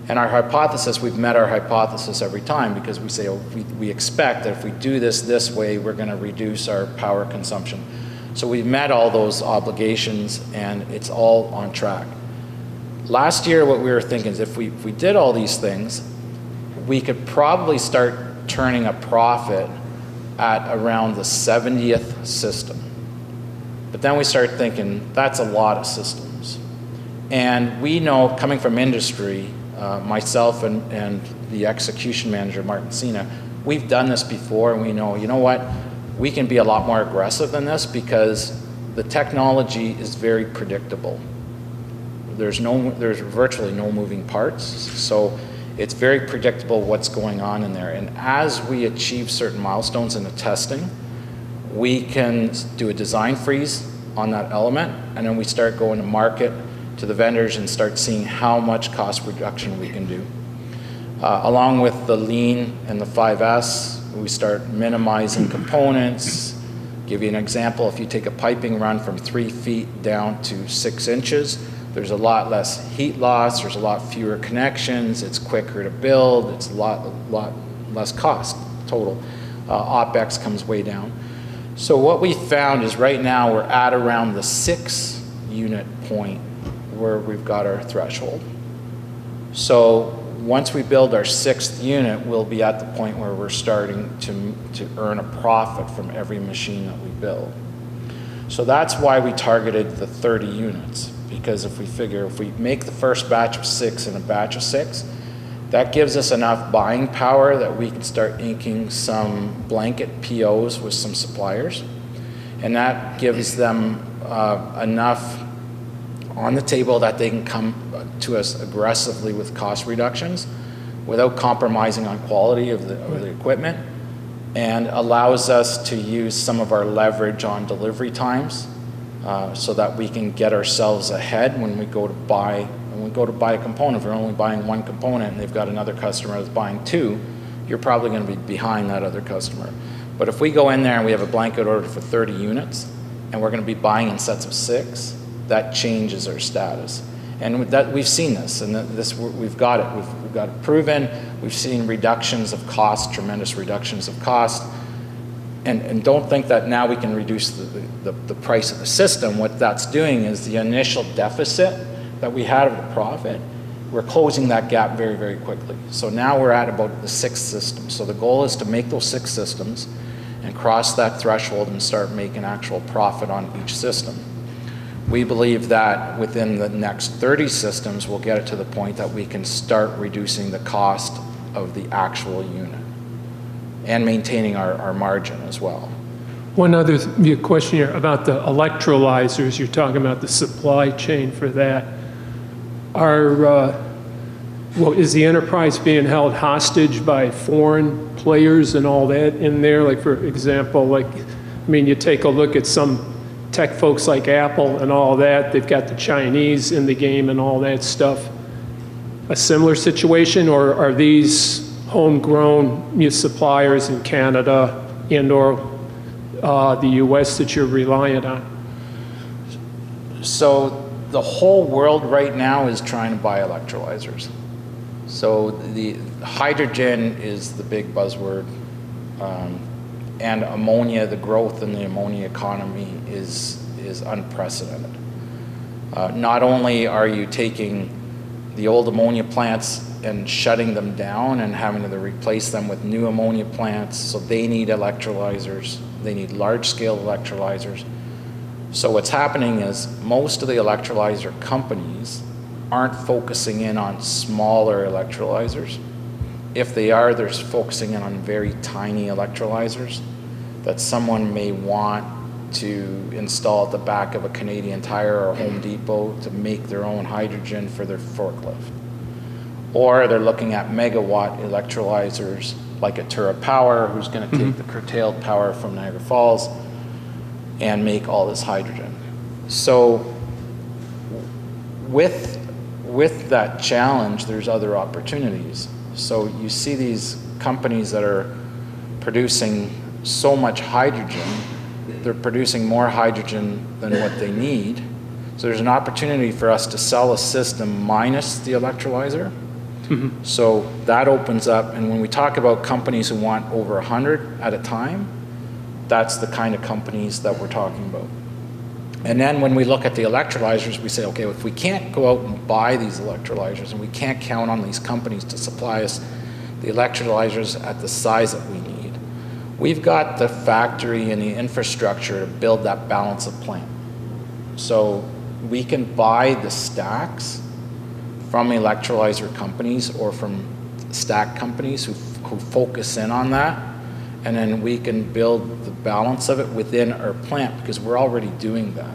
and our hypothesis, we've met our hypothesis every time because we say, oh, we expect that if we do this way, we're going to reduce our power consumption. So we've met all those obligations, and it's all on track. Last year, what we were thinking is if we did all these things, we could probably start turning a profit at around the 70th system. But then we started thinking, that's a lot of systems. And we know, coming from industry, myself and the execution manager, Martin Sina, we've done this before, and we know, you know what, we can be a lot more aggressive than this because the technology is very predictable. there's virtually no moving parts. So it's very predictable what's going on in there. And as we achieve certain milestones in the testing, we can do a design freeze on that element, and then we start going to market to the vendors and start seeing how much cost reduction we can do. Along with the lean and the 5S, we start minimizing components. Give you an example, if you take a piping run from 3 feet down to 6 inches, there's a lot less heat loss, there's a lot fewer connections, it's quicker to build, it's a lot less cost total. OpEx comes way down. So what we found is right now we're at around the 6 unit point where we've got our threshold. So once we build our 6th unit, we'll be at the point where we're starting to earn a profit from every machine that we build. So that's why we targeted the 30 units, because if we make the first batch of 6 in a batch of 6, that gives us enough buying power that we can start inking some blanket POs with some suppliers. And that gives them enough on the table that they can come to us aggressively with cost reductions without compromising on quality of the equipment, and allows us to use some of our leverage on delivery times so that we can get ourselves ahead when we go to buy a component. If you're only buying 1 component and they've got another customer that's buying 2, you're probably going to be behind that other customer. But if we go in there and we have a blanket order for 30 units and we're going to be buying in sets of 6, that changes our status. And that we've seen this, and we've got it. We've got it proven. We've seen reductions of cost, tremendous reductions of cost. And don't think that now we can reduce the price of the system. What that's doing is the initial deficit that we had of the profit, we're closing that gap very, very quickly. So now we're at about the 6th system. So the goal is to make those 6 systems and cross that threshold and start making actual profit on each system. We believe that within the next 30 systems, we'll get it to the point that we can start reducing the cost of the actual unit and maintaining our margin as well. One other question here about the electrolyzers. You're talking about the supply chain for that. Is the enterprise being held hostage by foreign players and all that in there? Like, for example, you take a look at some tech folks like Apple and all that, they've got the Chinese in the game and all that stuff. A similar situation, or are these homegrown suppliers in Canada and or the US that you're reliant on? So the whole world right now is trying to buy electrolyzers. So the hydrogen is the big buzzword. And ammonia, the growth in the ammonia economy is unprecedented. Not only are you taking the old ammonia plants and shutting them down and having to replace them with new ammonia plants, so they need electrolyzers, they need large-scale electrolyzers. So what's happening is most of the electrolyzer companies aren't focusing in on smaller electrolyzers. If they are, they're focusing in on very tiny electrolyzers that someone may want to install at the back of a Canadian Tire or Home Depot to make their own hydrogen for their forklift. Or they're looking at megawatt electrolyzers like a TerraPower, who's going to take the curtailed power from Niagara Falls and make all this hydrogen. So with that challenge, there's other opportunities. So you see these companies that are producing so much hydrogen, they're producing more hydrogen than what they need. So there's an opportunity for us to sell a system minus the electrolyzer. Mm-hmm. So that opens up, and when we talk about companies who want over 100 at a time, that's the kind of companies that we're talking about. And then when we look at the electrolyzers, we say, okay, if we can't go out and buy these electrolyzers and we can't count on these companies to supply us the electrolyzers at the size that we need, we've got the factory and the infrastructure to build that balance of plant. So we can buy the stacks from electrolyzer companies or from stack companies who focus in on that, and then we can build the balance of it within our plant because we're already doing that.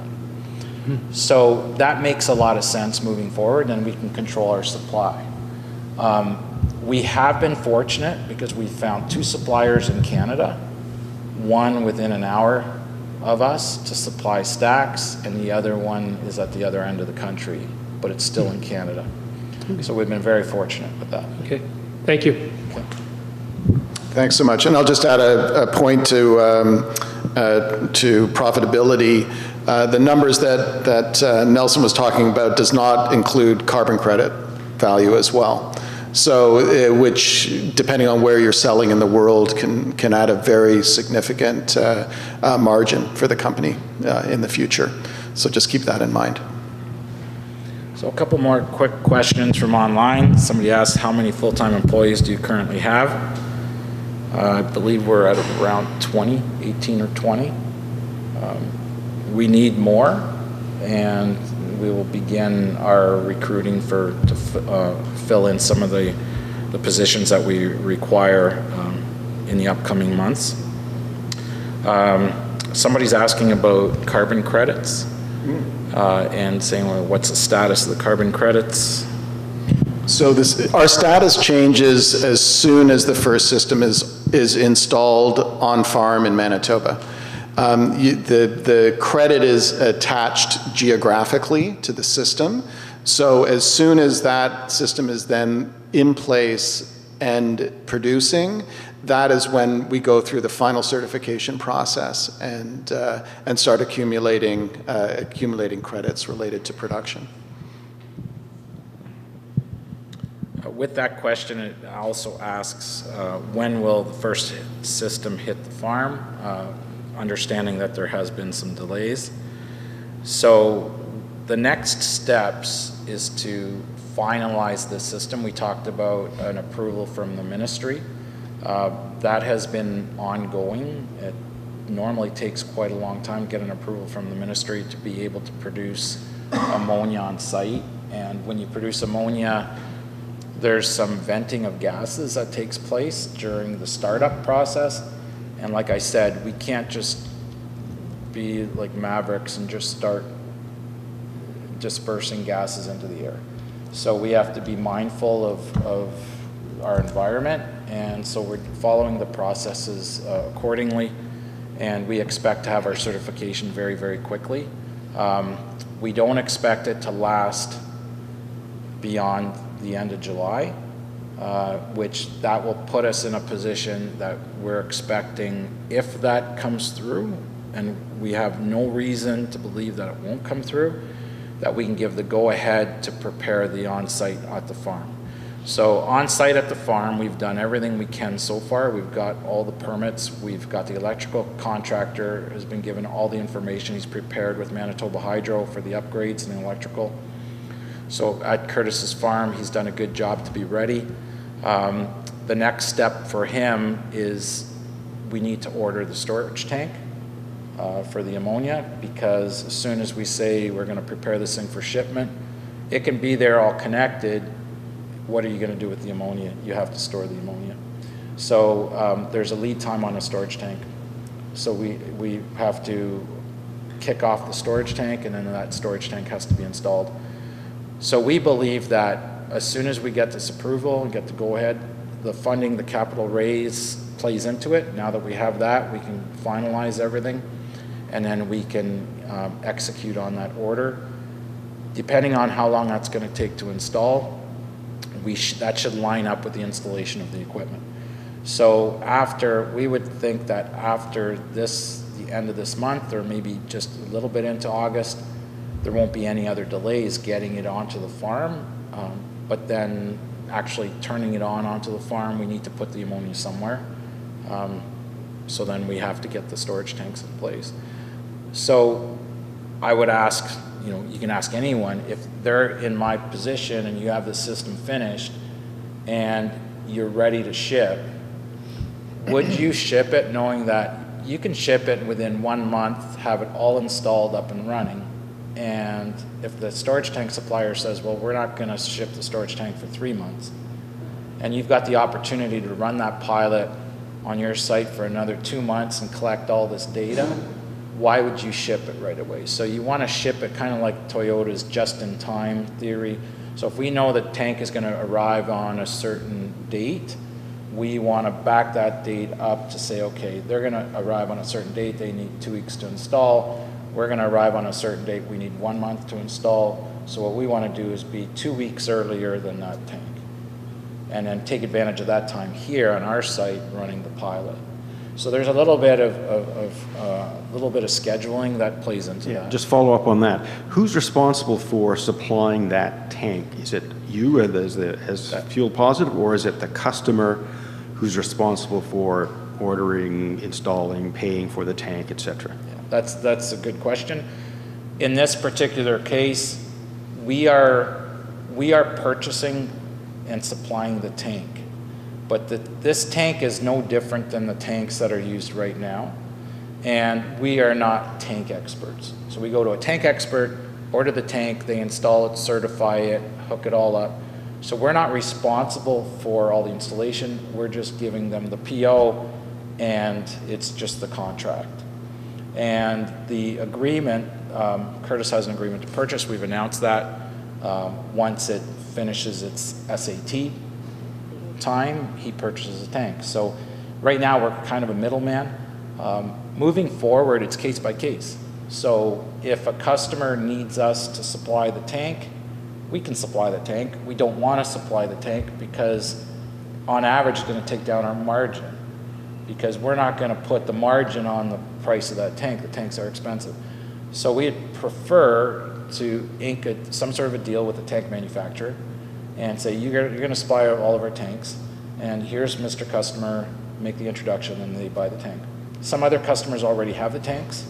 So that makes a lot of sense moving forward, and we can control our supply. We have been fortunate because we found 2 suppliers in Canada, one within an hour of us to supply stacks, and the other one is at the other end of the country, but it's still in Canada. So we've been very fortunate with that. Okay, thank you. Thanks so much. And I'll just add a point to profitability. The numbers that Nelson was talking about does not include carbon credit value as well. So, which, depending on where you're selling in the world, can add a very significant margin for the company in the future. So just keep that in mind. So a couple more quick questions from online. Somebody asked, how many full-time employees do you currently have? I believe we're at around 20, 18 or 20. We need more, and we will begin our recruiting to fill in some of the positions that we require in the upcoming months. Somebody's asking about carbon credits and saying, well, what's the status of the carbon credits? So our status changes as soon as the first system is installed on farm in Manitoba. The credit is attached geographically to the system. So as soon as that system is then in place and producing, that is when we go through the final certification process and start accumulating credits related to production. With that question, it also asks, when will the first system hit the farm? Understanding that there has been some delays. So the next steps is to finalize the system. We talked about an approval from the ministry. That has been ongoing. It normally takes quite a long time to get an approval from the ministry to be able to produce ammonia on site. And when you produce ammonia, there's some venting of gases that takes place during the startup process. And like I said, we can't just be like mavericks and just start dispersing gases into the air. So we have to be mindful of our environment, and so we're following the processes accordingly, and we expect to have our certification very, very quickly. We don't expect it to last beyond the end of July, which that will put us in a position that we're expecting, if that comes through, and we have no reason to believe that it won't come through, that we can give the go-ahead to prepare the on-site at the farm. So on-site at the farm, we've done everything we can so far. We've got all the permits. We've got the electrical contractor has been given all the information. He's prepared with Manitoba Hydro for the upgrades and the electrical. So at Curtis's farm, he's done a good job to be ready. The next step for him is we need to order the storage tank for the ammonia, because as soon as we say we're going to prepare this thing for shipment, it can be there all connected. What are you going to do with the ammonia? You have to store the ammonia. So there's a lead time on a storage tank. So we have to kick off the storage tank, and then that storage tank has to be installed. So we believe that as soon as we get this approval and get the go-ahead, the funding, the capital raise plays into it. Now that we have that, we can finalize everything, and then we can execute on that order. Depending on how long that's going to take to install, that should line up with the installation of the equipment. So we would think that after the end of this month, or maybe just a little bit into August, there won't be any other delays getting it onto the farm. But then actually turning it onto the farm, we need to put the ammonia somewhere. So then we have to get the storage tanks in place. So I would ask, you can ask anyone, if they're in my position and you have the system finished and you're ready to ship, would you ship it knowing that you can ship it within 1 month, have it all installed, up and running? And if the storage tank supplier says, well, we're not going to ship the storage tank for 3 months, and you've got the opportunity to run that pilot on your site for another 2 months and collect all this data, why would you ship it right away? So you want to ship it kind of like Toyota's just-in-time theory. So if we know the tank is going to arrive on a certain date, we want to back that date up to say, okay, they're going to arrive on a certain date, they need 2 weeks to install. We're going to arrive on a certain date, we need 1 month to install. So what we want to do is be 2 weeks earlier than that tank, and then take advantage of that time here on our site running the pilot. So there's a little bit of scheduling that plays into that. Just follow up on that. Who's responsible for supplying that tank? Is it you as FuelPositive, or is it the customer who's responsible for ordering, installing, paying for the tank, etc.? Yeah, that's a good question. In this particular case, we are purchasing and supplying the tank. But this tank is no different than the tanks that are used right now. And we are not tank experts. So we go to a tank expert, order the tank, they install it, certify it, hook it all up. So we're not responsible for all the installation. We're just giving them the PO, and it's just the contract. And the agreement, Curtis has an agreement to purchase. We've announced that once it finishes its SAT time, he purchases a tank. So right now we're kind of a middleman. Moving forward, it's case by case. So if a customer needs us to supply the tank, we can supply the tank. We don't want to supply the tank because on average it's going to take down our margin, because we're not going to put the margin on the price of that tank. The tanks are expensive. So we'd prefer to ink some sort of a deal with the tank manufacturer and say, you're going to supply all of our tanks, and here's Mr. Customer, make the introduction, and they buy the tank. Some other customers already have the tanks,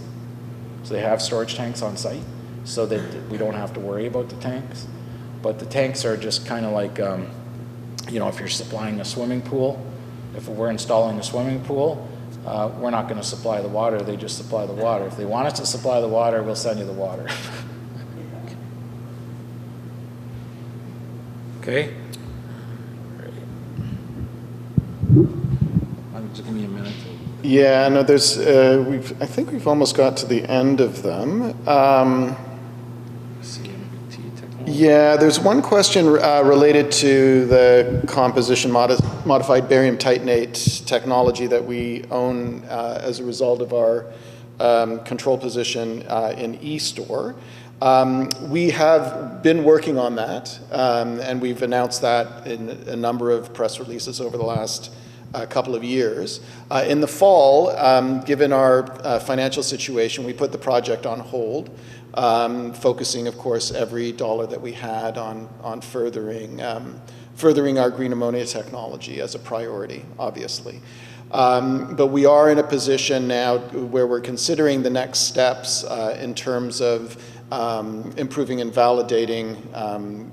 so they have storage tanks on site, so that we don't have to worry about the tanks. But the tanks are just kind of like, you know, if you're supplying a swimming pool, if we're installing a swimming pool, we're not going to supply the water, they just supply the water. If they want us to supply the water, we'll send you the water. Okay. Just give me a minute. Yeah, no, there's, I think we've almost got to the end of them. CMBT technology. Yeah, there's one question related to the composition modified barium titanate technology that we own as a result of our control position in eStore. We have been working on that, and we've announced that in a number of press releases over the last couple of years. In the fall, given our financial situation, we put the project on hold, focusing, of course, every dollar that we had on furthering our green ammonia technology as a priority, obviously. But we are in a position now where we're considering the next steps in terms of improving and validating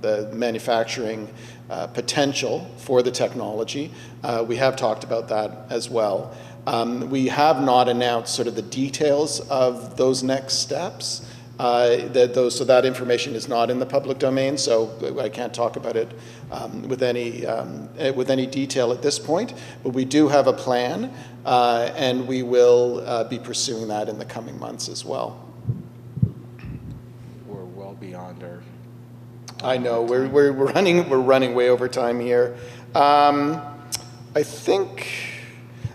the manufacturing potential for the technology. We have talked about that as well. We have not announced sort of the details of those next steps. So that information is not in the public domain, so I can't talk about it with any detail at this point. But we do have a plan, and we will be pursuing that in the coming months as well. We're well beyond our. I know we're running way over time here. I think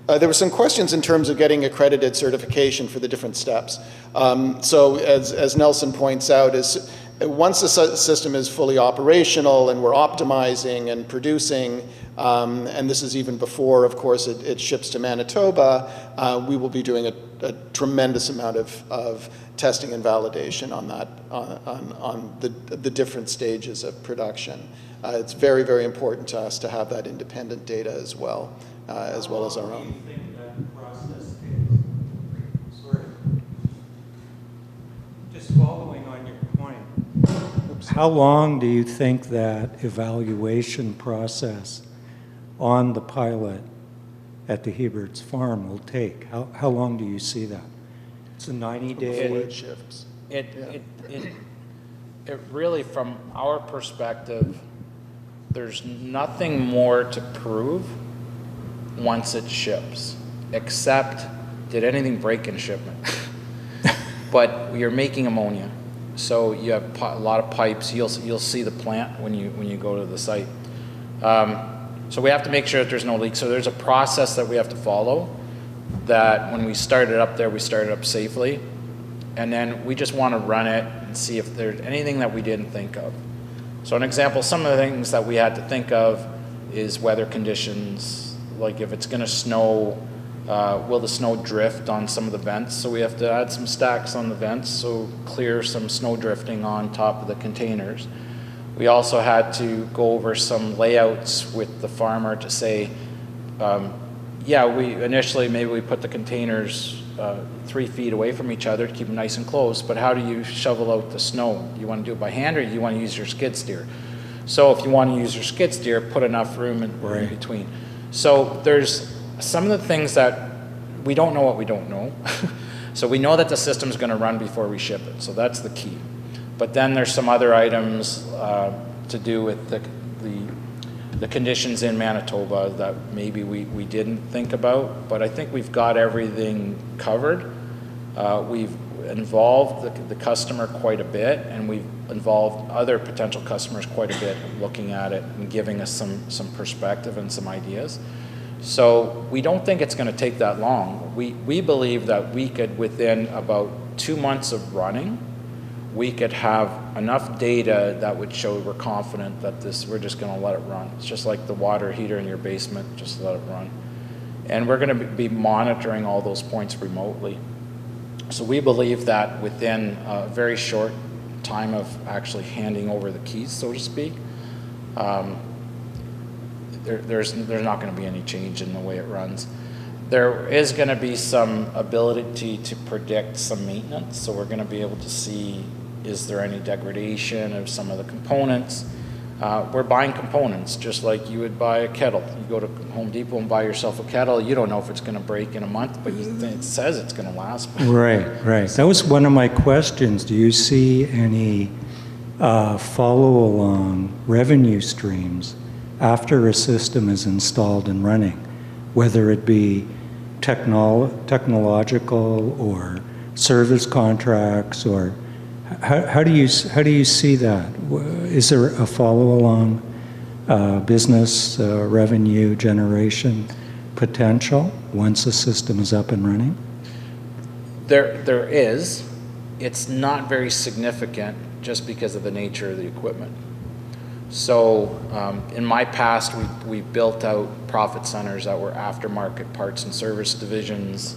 there were some questions in terms of getting accredited certification for the different steps. So as Nelson points out, once the system is fully operational and we're optimizing and producing, and this is even before, of course, it ships to Manitoba, we will be doing a tremendous amount of testing and validation on that, on the different stages of production. It's very, very important to us to have that independent data as well as our own. How long do you think that process takes? Sorry. Just following on your point, how long do you think that evaluation process on the pilot at the Hebert's farm will take? How long do you see that? It's a 90-day. Before it shifts. It really, from our perspective, there's nothing more to prove once it ships, except did anything break in shipment? but you're making ammonia. So you have a lot of pipes. You'll see the plant when you go to the site. So we have to make sure that there's no leaks. So there's a process that we have to follow, that when we start it up there, we start it up safely. And then we just want to run it and see if there's anything that we didn't think of. So an example, some of the things that we had to think of is weather conditions, like if it's going to snow, will the snow drift on some of the vents? So we have to add some stacks on the vents, so clear some snow drifting on top of the containers. We also had to go over some layouts with the farmer to say, yeah, maybe we put the containers 3 feet away from each other to keep them nice and close, but how do you shovel out the snow? You want to do it by hand, or you want to use your skid steer? So if you want to use your skid steer, put enough room in between. So there's some of the things that we don't know what we don't know. So we know that the system's going to run before we ship it, so that's the key. But then there's some other items to do with the conditions in Manitoba that maybe we didn't think about, but I think we've got everything covered. We've involved the customer quite a bit, and we've involved other potential customers quite a bit looking at it and giving us some perspective and some ideas. So we don't think it's going to take that long. We believe that we could, within about 2 months of running, we could have enough data that would show we're confident that we're just going to let it run. It's just like the water heater in your basement, just let it run. And we're going to be monitoring all those points remotely. So we believe that within a very short time of actually handing over the keys, so to speak, there's not going to be any change in the way it runs. There is going to be some ability to predict some maintenance, so we're going to be able to see, is there any degradation of some of the components? We're buying components just like you would buy a kettle. You go to Home Depot and buy yourself a kettle. You don't know if it's going to break in a month, but it says it's going to last. Right. That was one of my questions. Do you see any follow-along revenue streams after a system is installed and running, whether it be technological or service contracts, or how do you see that? Is there a follow-along business revenue generation potential once a system is up and running? There is. It's not very significant just because of the nature of the equipment. So in my past, we built out profit centers that were aftermarket parts and service divisions,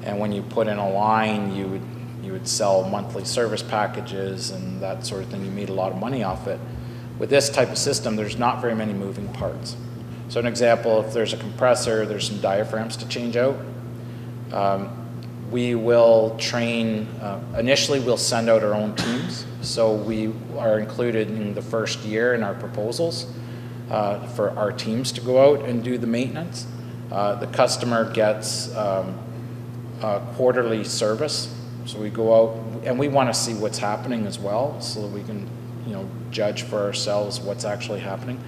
and when you put in a line, you would sell monthly service packages and that sort of thing. You made a lot of money off it. With this type of system, there's not very many moving parts. So an example, if there's a compressor, there's some diaphragms to change out. We will train, initially we'll send out our own teams. So we are included in the first year in our proposals for our teams to go out and do the maintenance. The customer gets quarterly service. So we go out and we want to see what's happening as well, so that we can, judge for ourselves what's actually happening.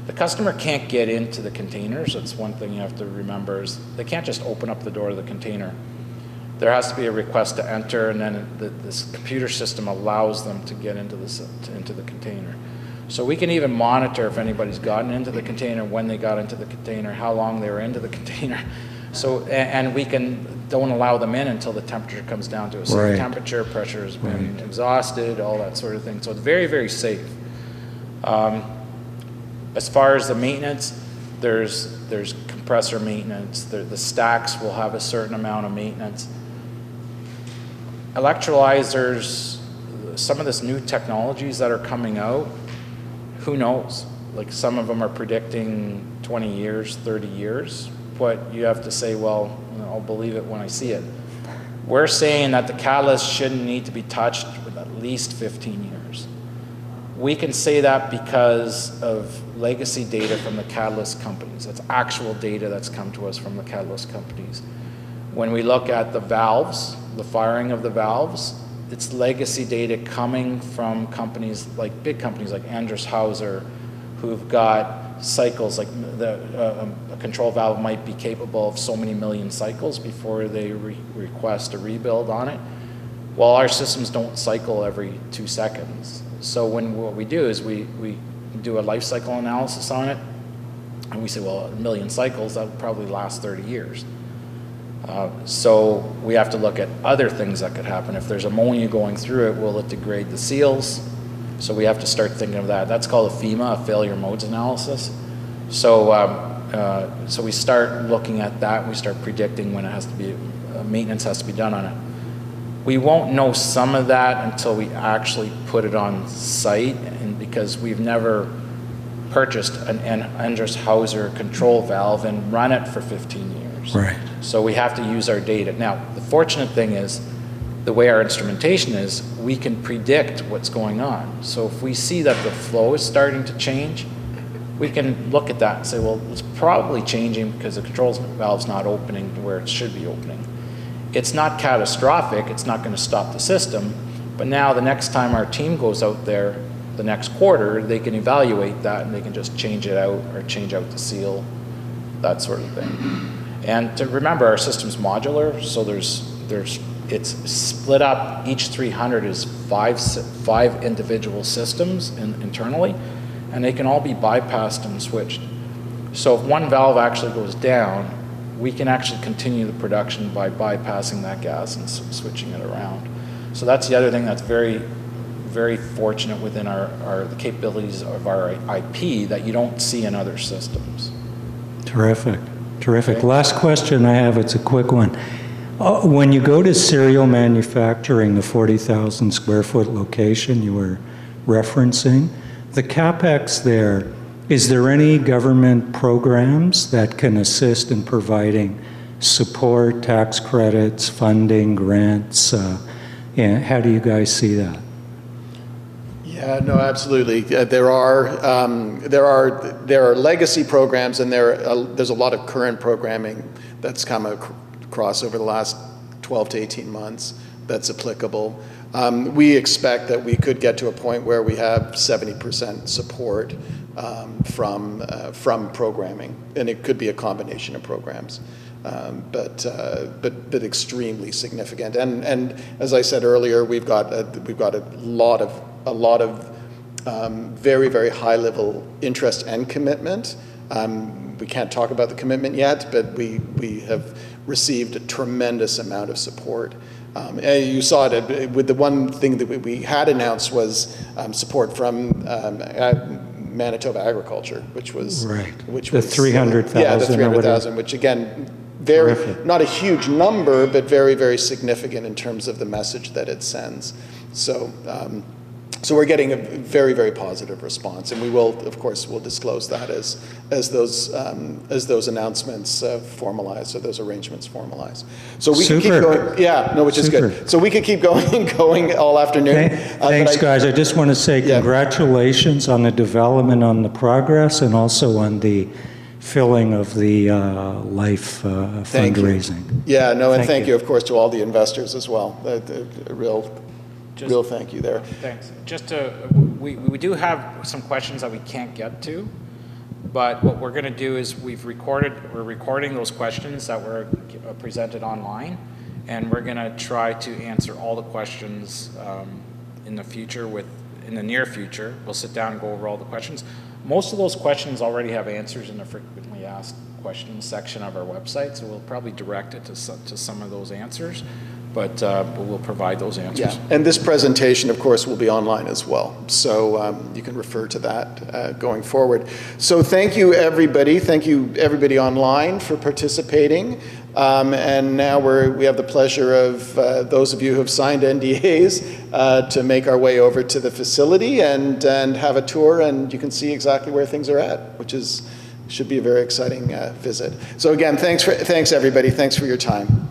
The customer can't get into the containers. That's one thing you have to remember, is they can't just open up the door of the container. There has to be a request to enter, and then this computer system allows them to get into the container. So we can even monitor if anybody's gotten into the container, when they got into the container, how long they were into the container. So, and we don't allow them in until the temperature comes down to a certain temperature, pressure has been exhausted, all that sort of thing. So it's very, very safe. As far as the maintenance, there's compressor maintenance. The stacks will have a certain amount of maintenance. Electrolyzers, some of this new technologies that are coming out, who knows? Like, some of them are predicting 20 years, 30 years, but you have to say, well, I'll believe it when I see it. We're saying that the catalyst shouldn't need to be touched with at least 15 years. We can say that because of legacy data from the catalyst companies. That's actual data that's come to us from the catalyst companies. When we look at the valves, the firing of the valves, it's legacy data coming from companies like, big companies like Andrus-Hauser, who've got cycles, like a control valve might be capable of so many million cycles before they request a rebuild on it. Well, our systems don't cycle every 2 seconds. So what we do is we do a life cycle analysis on it, and we say, well, 1 million cycles, that would probably last 30 years. So we have to look at other things that could happen. If there's ammonia going through it, will it degrade the seals? So we have to start thinking of that. That's called a FEMA, a failure modes analysis. So, so we start looking at that. We start predicting when it has to be, maintenance has to be done on it. We won't know some of that until we actually put it on site, and because we've never purchased an Endress-Hauser control valve and run it for 15 years. Right. So we have to use our data. Now, the fortunate thing is, the way our instrumentation is, we can predict what's going on. So if we see that the flow is starting to change, we can look at that and say, well, it's probably changing because the control valve's not opening to where it should be opening. It's not catastrophic, it's not going to stop the system, but now the next time our team goes out there, the next quarter, they can evaluate that and they can just change it out or change out the seal, that sort of thing. And to remember, our system's modular, so it's split up. Each 300 is five individual systems internally, and they can all be bypassed and switched. So if one valve actually goes down, we can actually continue the production by bypassing that gas and switching it around. So that's the other thing that's very, very fortunate within the capabilities of our IP that you don't see in other systems. Terrific, terrific. Okay. Last question I have, it's a quick one. When you go to serial manufacturing, the 40,000 square foot location you were referencing, the CapEx there, is there any government programs that can assist in providing support, tax credits, funding, grants? And how do you guys see that? Yeah, no, absolutely. There are legacy programs, and there's a lot of current programming that's come across over the last 12 to 18 months that's applicable. We expect that we could get to a point where we have 70% support from programming, and it could be a combination of programs, but extremely significant. And as I said earlier, we've got a lot of very, very high level interest and commitment. We can't talk about the commitment yet, but we have received a tremendous amount of support. You saw it with the one thing that we had announced was support from Manitoba Agriculture, which was right. Which the was 300,000. Yeah, the 300,000, which again, not a huge number, but very, very significant in terms of the message that it sends. So. So we're getting a very, very positive response, and we will, of course, we'll disclose that as those announcements formalize, or those arrangements formalize. So we can keep going. Yeah, no, which is good. So we could keep going all afternoon. Thanks, guys. I just want to say congratulations on the development, on the progress, and also on the filling of the life fundraising. Yeah, no, and thank you, of course, to all the investors as well. A real thank you there. Thanks. We do have some questions that we can't get to, but what we're going to do is we're recording those questions that were presented online, and we're going to try to answer all the questions in the near future. We'll sit down and go over all the questions. Most of those questions already have answers in the frequently asked questions section of our website, so we'll probably direct it to some of those answers. But we'll provide those answers. Yeah, and this presentation, of course, will be online as well. So you can refer to that going forward. So thank you, everybody. Thank you, everybody online, for participating. And now we have the pleasure of those of you who have signed NDAs to make our way over to the facility and have a tour, and you can see exactly where things are at, which should be a very exciting visit. So again, thanks, everybody. Thanks for your time.